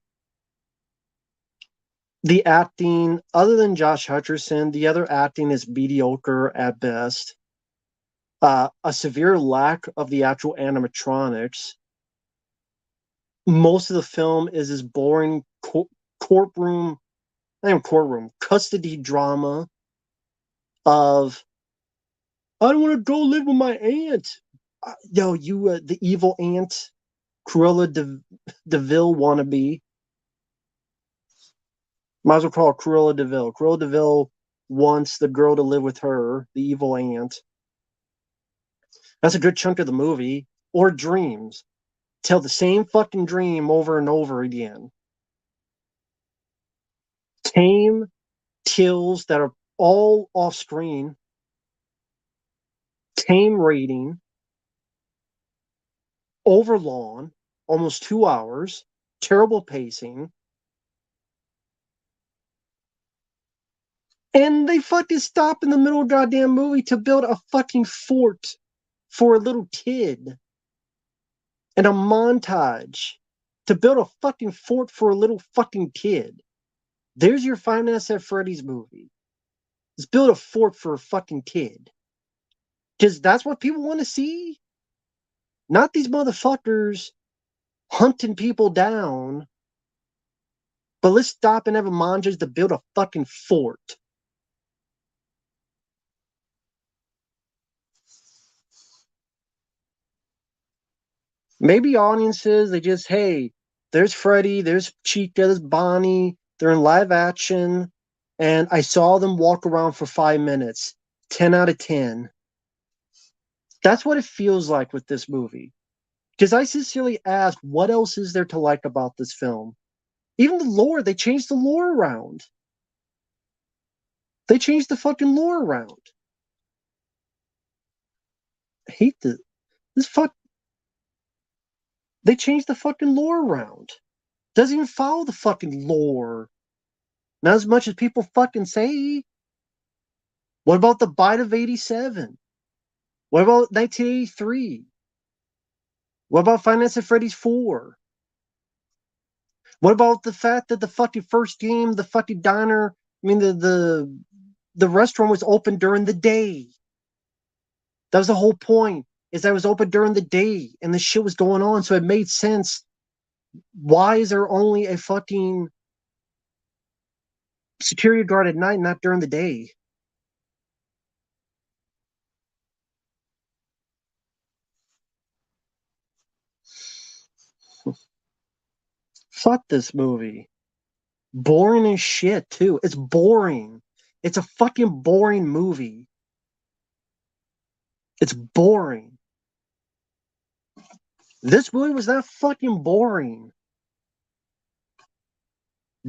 The acting, other than Josh Hutcherson, the other acting is mediocre at best. A severe lack of the actual animatronics. Most of the film is this boring courtroom, not even courtroom, custody drama of I don't want to go live with my aunt. Yo, you the evil aunt, Cruella de Vil wannabe. Might as well call her Cruella de Vil. Cruella de Vil wants the girl to live with her, the evil aunt. That's a good chunk of the movie. Or dreams. Tell the same fucking dream over and over again. Tame kills that are all off screen. Tame rating. Overlong. Almost 2 hours. Terrible pacing. And they fucking stop in the middle of the goddamn movie to build a fucking fort for a little kid. And a montage to build a fucking fort for a little fucking kid. There's your Five Nights at Freddy's movie. Let's build a fort for a fucking kid. Because that's what people want to see. Not these motherfuckers hunting people down. But let's stop and have a montage to build a fucking fort. Maybe audiences, they just, hey, there's Freddy, there's Chica, there's Bonnie, they're in live action, and I saw them walk around for 5 minutes. 10 out of 10. That's what it feels like with this movie. Because I sincerely asked, what else is there to like about this film? Even the lore, they changed the lore around. They changed the fucking lore around. I hate this fuck. They changed the fucking lore around. Doesn't even follow the fucking lore. Not as much as people fucking say. What about the bite of 87? What about 1983? What about Five Nights at Freddy's 4? What about the fact that the fucking first game, the fucking diner, I mean the restaurant was open during the day. That was the whole point. Is that it was open during the day and the shit was going on, so it made sense. Why is there only a fucking security guard at night, not during the day? Fuck this movie. Boring as shit, too. It's boring. It's a fucking boring movie. It's boring. This movie was not fucking boring.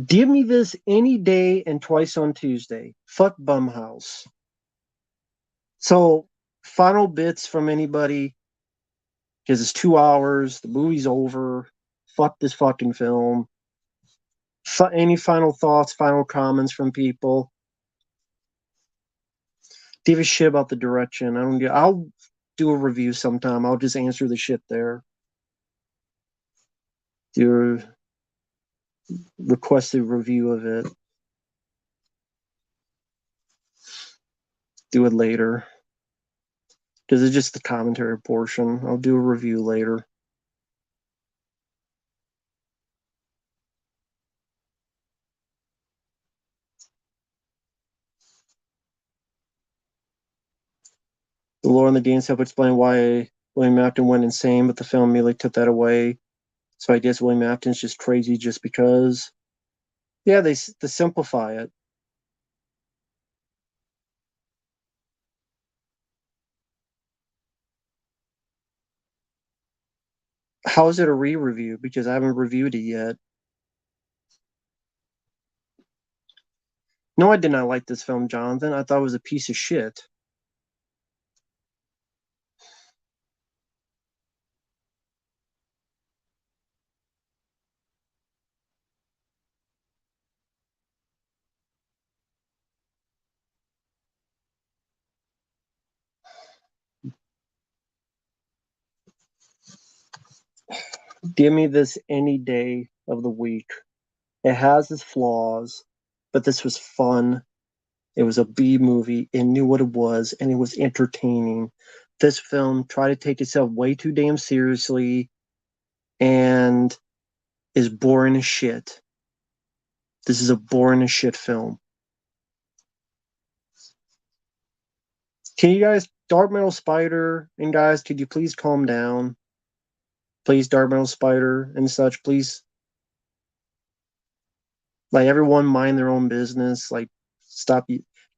Give me this any day and twice on Tuesday. Fuck Bumhouse. So, final bits from anybody, because it's 2 hours. The movie's over. Fuck this fucking film. Any final thoughts, final comments from people? Give a shit about the direction. I'll do a review sometime. I'll just answer the shit there. Do a requested review of it. Do it later. Because it's just the commentary portion. I'll do a review later. The lore and the games help explain why William Afton went insane, but the film immediately took that away. So I guess William Afton's just crazy just because. Yeah, they simplify it. How is it a re-review? Because I haven't reviewed it yet. No, I did not like this film, Jonathan. I thought it was a piece of shit. Give me this any day of the week. It has its flaws, but this was fun. It was a B movie. It knew what it was, and it was entertaining. This film tried to take itself way too damn seriously and is boring as shit. This is a boring as shit film. Can you guys, Dark Metal Spider, and guys, could you please calm down? Please, Dark Metal Spider and such, please. Like, everyone mind their own business. Like, stop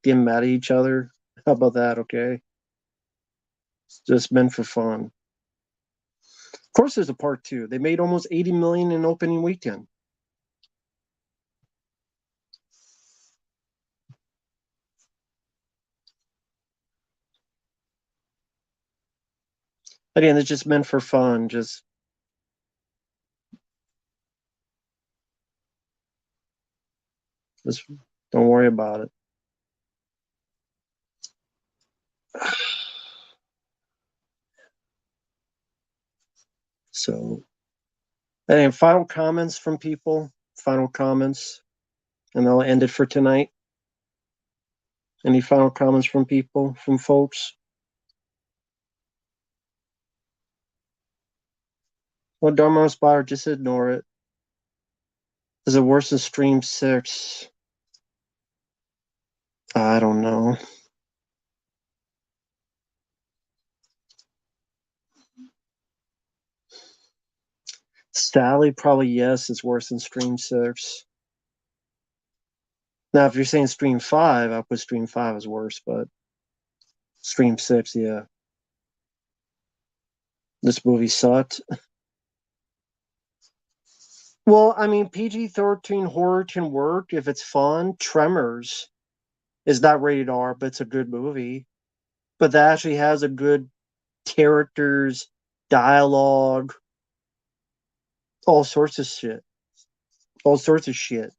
getting mad at each other. How about that, okay? It's just meant for fun. Of course, there's a part two. They made almost 80 million in opening weekend. Again, it's just meant for fun. Just don't worry about it. So, and final comments from people. Final comments, and I'll end it for tonight. Any final comments from people, from folks? Well, Dharma Spotter, just ignore it. Is it worse than Stream 6? I don't know. Sally, probably yes, it's worse than Stream 6. Now, if you're saying Stream 5, I'll put Stream 5 as worse, but Stream 6, yeah. This movie sucked. Well, I mean, PG-13 horror can work if it's fun. Tremors is not rated R, but it's a good movie. But that actually has a good characters, dialogue, all sorts of shit. All sorts of shit.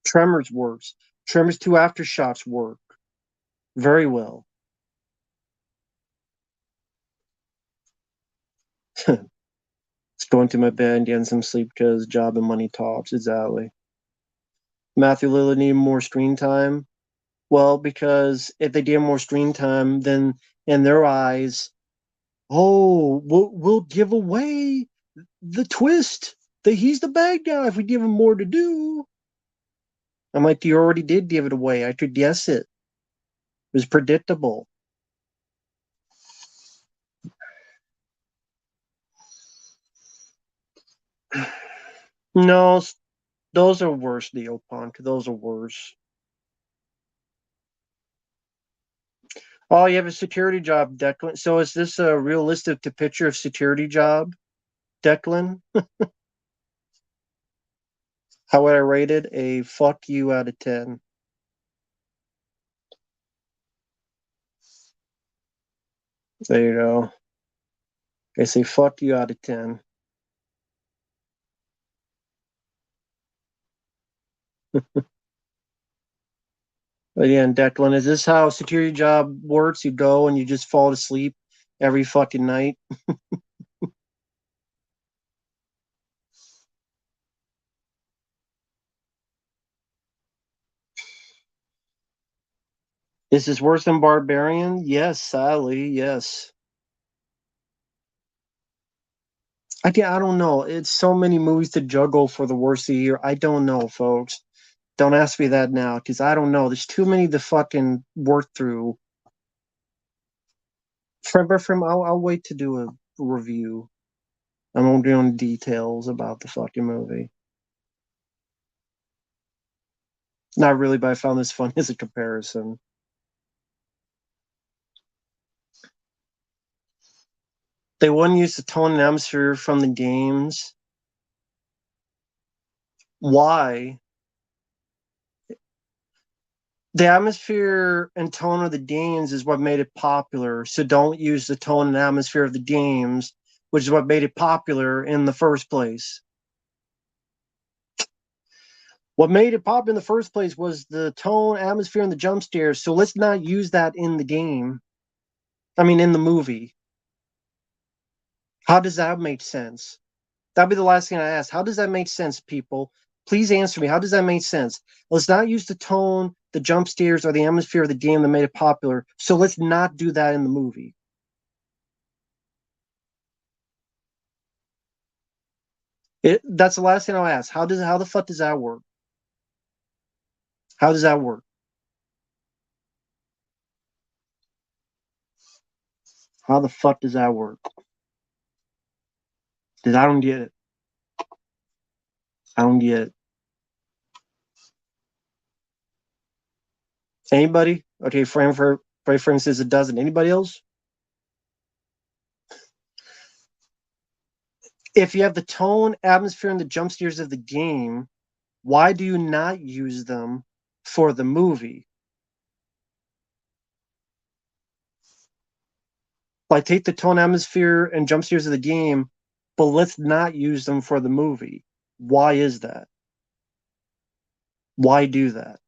Tremors works. Tremors 2 Aftershocks work very well. It's going to my bed and getting some sleep because job and money talks. Exactly. Matthew Lillard need more screen time. Well, because if they get more screen time, then in their eyes, oh, we'll give away the twist that he's the bad guy if we give him more to do. I'm like, you already did give it away. I could guess it. It was predictable. No, those are worse, Neopunk. Those are worse. Oh, you have a security job, Declan. So is this a realistic picture of security job, Declan? How would I rate it? A fuck you out of 10. There you go. I say fuck you out of 10. Again, Declan, is this how a security job works? You go and you just fall asleep every fucking night? Is this worse than Barbarian? Yes, sadly, yes. I don't know. It's so many movies to juggle for the worst of the year. I don't know, folks. Don't ask me that now, because I don't know. There's too many to fucking work through. I'll wait to do a review. I won't go into details about the fucking movie. Not really, but I found this fun as a comparison. They wouldn't use the tone and atmosphere from the games. Why? The atmosphere and tone of the games is what made it popular. So don't use the tone and atmosphere of the games, which is what made it popular in the first place. What made it pop in the first place was the tone, atmosphere, and the jump scares. So let's not use that in the game. I mean, in the movie. How does that make sense? That'd be the last thing I ask. How does that make sense, people? Please answer me. How does that make sense? Let's not use the tone, the jump scares, or the atmosphere of the game that made it popular. So let's not do that in the movie. That's the last thing I'll ask. How the fuck does that work? How does that work? How the fuck does that work? Because I don't get it. I don't get it. Anybody? Okay, frame says it doesn't. Anybody else? If you have the tone, atmosphere, and the jump scares of the game, why do you not use them for the movie? Like, take the tone, atmosphere, and jump scares of the game, but let's not use them for the movie. Why is that? Why do that?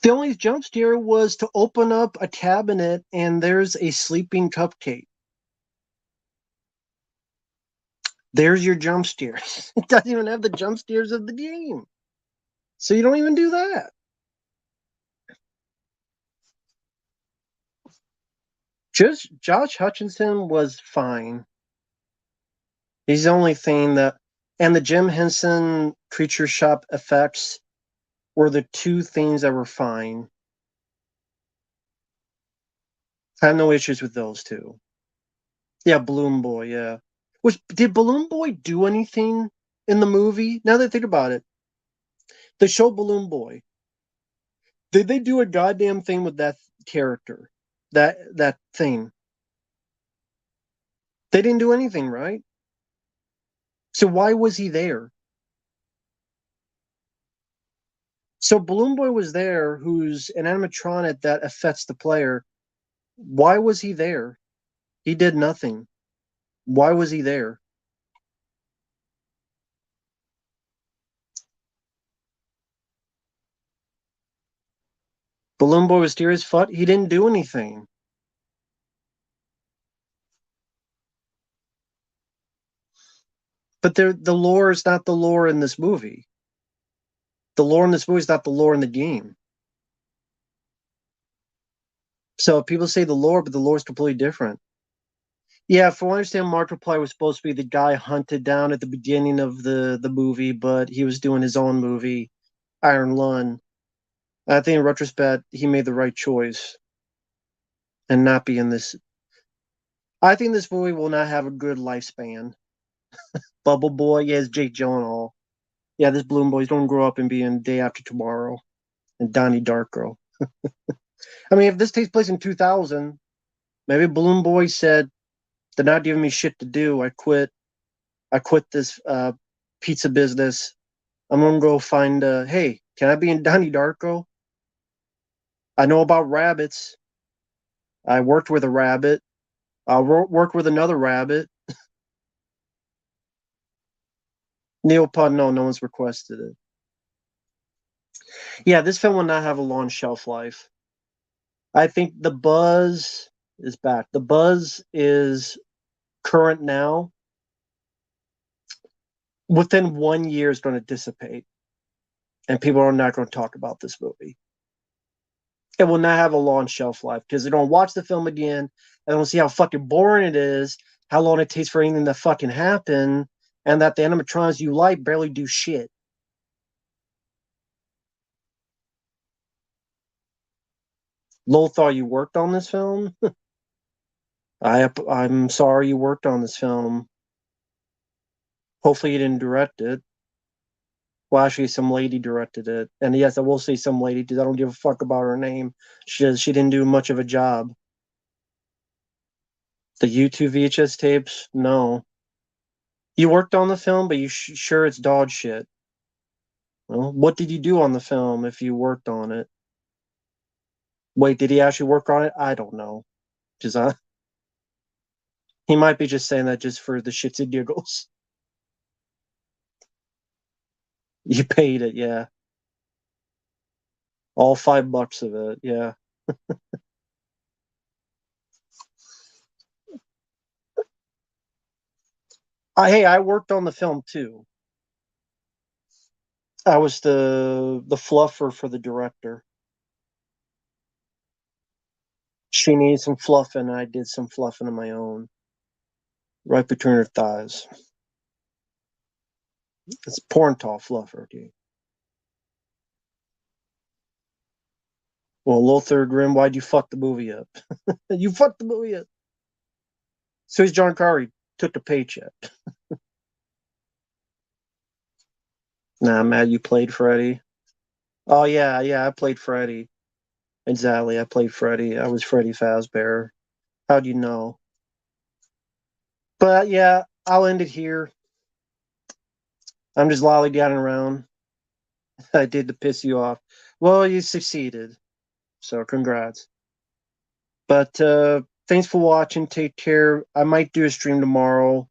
The only jump scare was to open up a cabinet and there's a sleeping cupcake. There's your jump scares. It doesn't even have the jump scares of the game. So you don't even do that. Just Josh Hutcherson was fine. He's the only thing that, and the Jim Henson Creature Shop effects were the two things that were fine. I have no issues with those two. Yeah, Balloon Boy, yeah. Which did Balloon Boy do anything in the movie? Now that I think about it, the show Balloon Boy, did they do a goddamn thing with that character? That thing. They didn't do anything, right? So why was he there? So Balloon Boy was there, who's an animatronic that affects the player. Why was he there? He did nothing. Why was he there? Balloon Boy was dear as fuck. He didn't do anything. But the lore is not the lore in this movie. The lore in this movie is not the lore in the game. So people say the lore, but the lore is completely different. Yeah, for what I understand, Markiplier was supposed to be the guy hunted down at the beginning of the movie, but he was doing his own movie, Iron Lung. I think in retrospect, he made the right choice and not be in this. I think this movie will not have a good lifespan. Bubble Boy, yeah, it's Jake Gyllenhaal. Yeah, this Balloon Boy's don't grow up and be in Day After Tomorrow and Donnie Darko. I mean, if this takes place in 2000, maybe Balloon Boy said, "They're not giving me shit to do. I quit. I quit this pizza business. I'm gonna go find. Hey, can I be in Donnie Darko? I know about rabbits. I worked with a rabbit. I'll work with another rabbit. Neil Pun, no, no one's requested it. Yeah, this film will not have a long shelf life. I think the buzz is back. The buzz is current now. Within 1 year, is going to dissipate, and people are not going to talk about this movie. It will not have a long shelf life because they don't watch the film again. They don't see how fucking boring it is, how long it takes for anything to fucking happen, and that the animatronics you like barely do shit. Lothar, you worked on this film. I'm sorry you worked on this film. Hopefully you didn't direct it. Well, actually, some lady directed it, and yes, I will say some lady because I don't give a fuck about her name. She didn't do much of a job. The YouTube VHS tapes, no. You worked on the film, but you sure it's dog shit. Well, what did you do on the film if you worked on it? Wait, did he actually work on it? I don't know. Just he might be just saying that just for the shits and giggles. You paid it, yeah. All $5 of it, yeah. Hey, I worked on the film too. I was the fluffer for the director. She needed some fluffing, and I did some fluffing of my own, right between her thighs. It's porn tall fluffer, dude. Well, Lothar Grim, why'd you fuck the movie up? You fucked the movie up. So he's John Carrey took the paycheck. Nah, Matt, you played Freddy. Oh yeah, yeah, I played Freddy. Exactly, I played Freddy. I was Freddy Fazbear. How'd you know? But yeah, I'll end it here. I'm just lollygagging around. I did to piss you off. Well, you succeeded. So congrats. But thanks for watching. Take care. I might do a stream tomorrow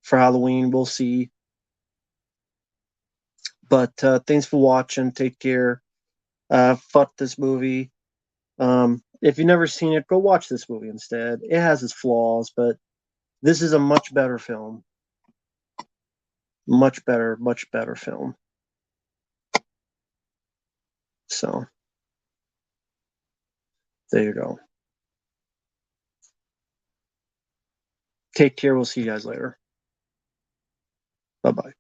for Halloween. We'll see. But thanks for watching. Take care. Fuck this movie. If you've never seen it, go watch this movie instead. It has its flaws, but this is a much better film. Much better film. So there you go. Take care. We'll see you guys later. Bye bye.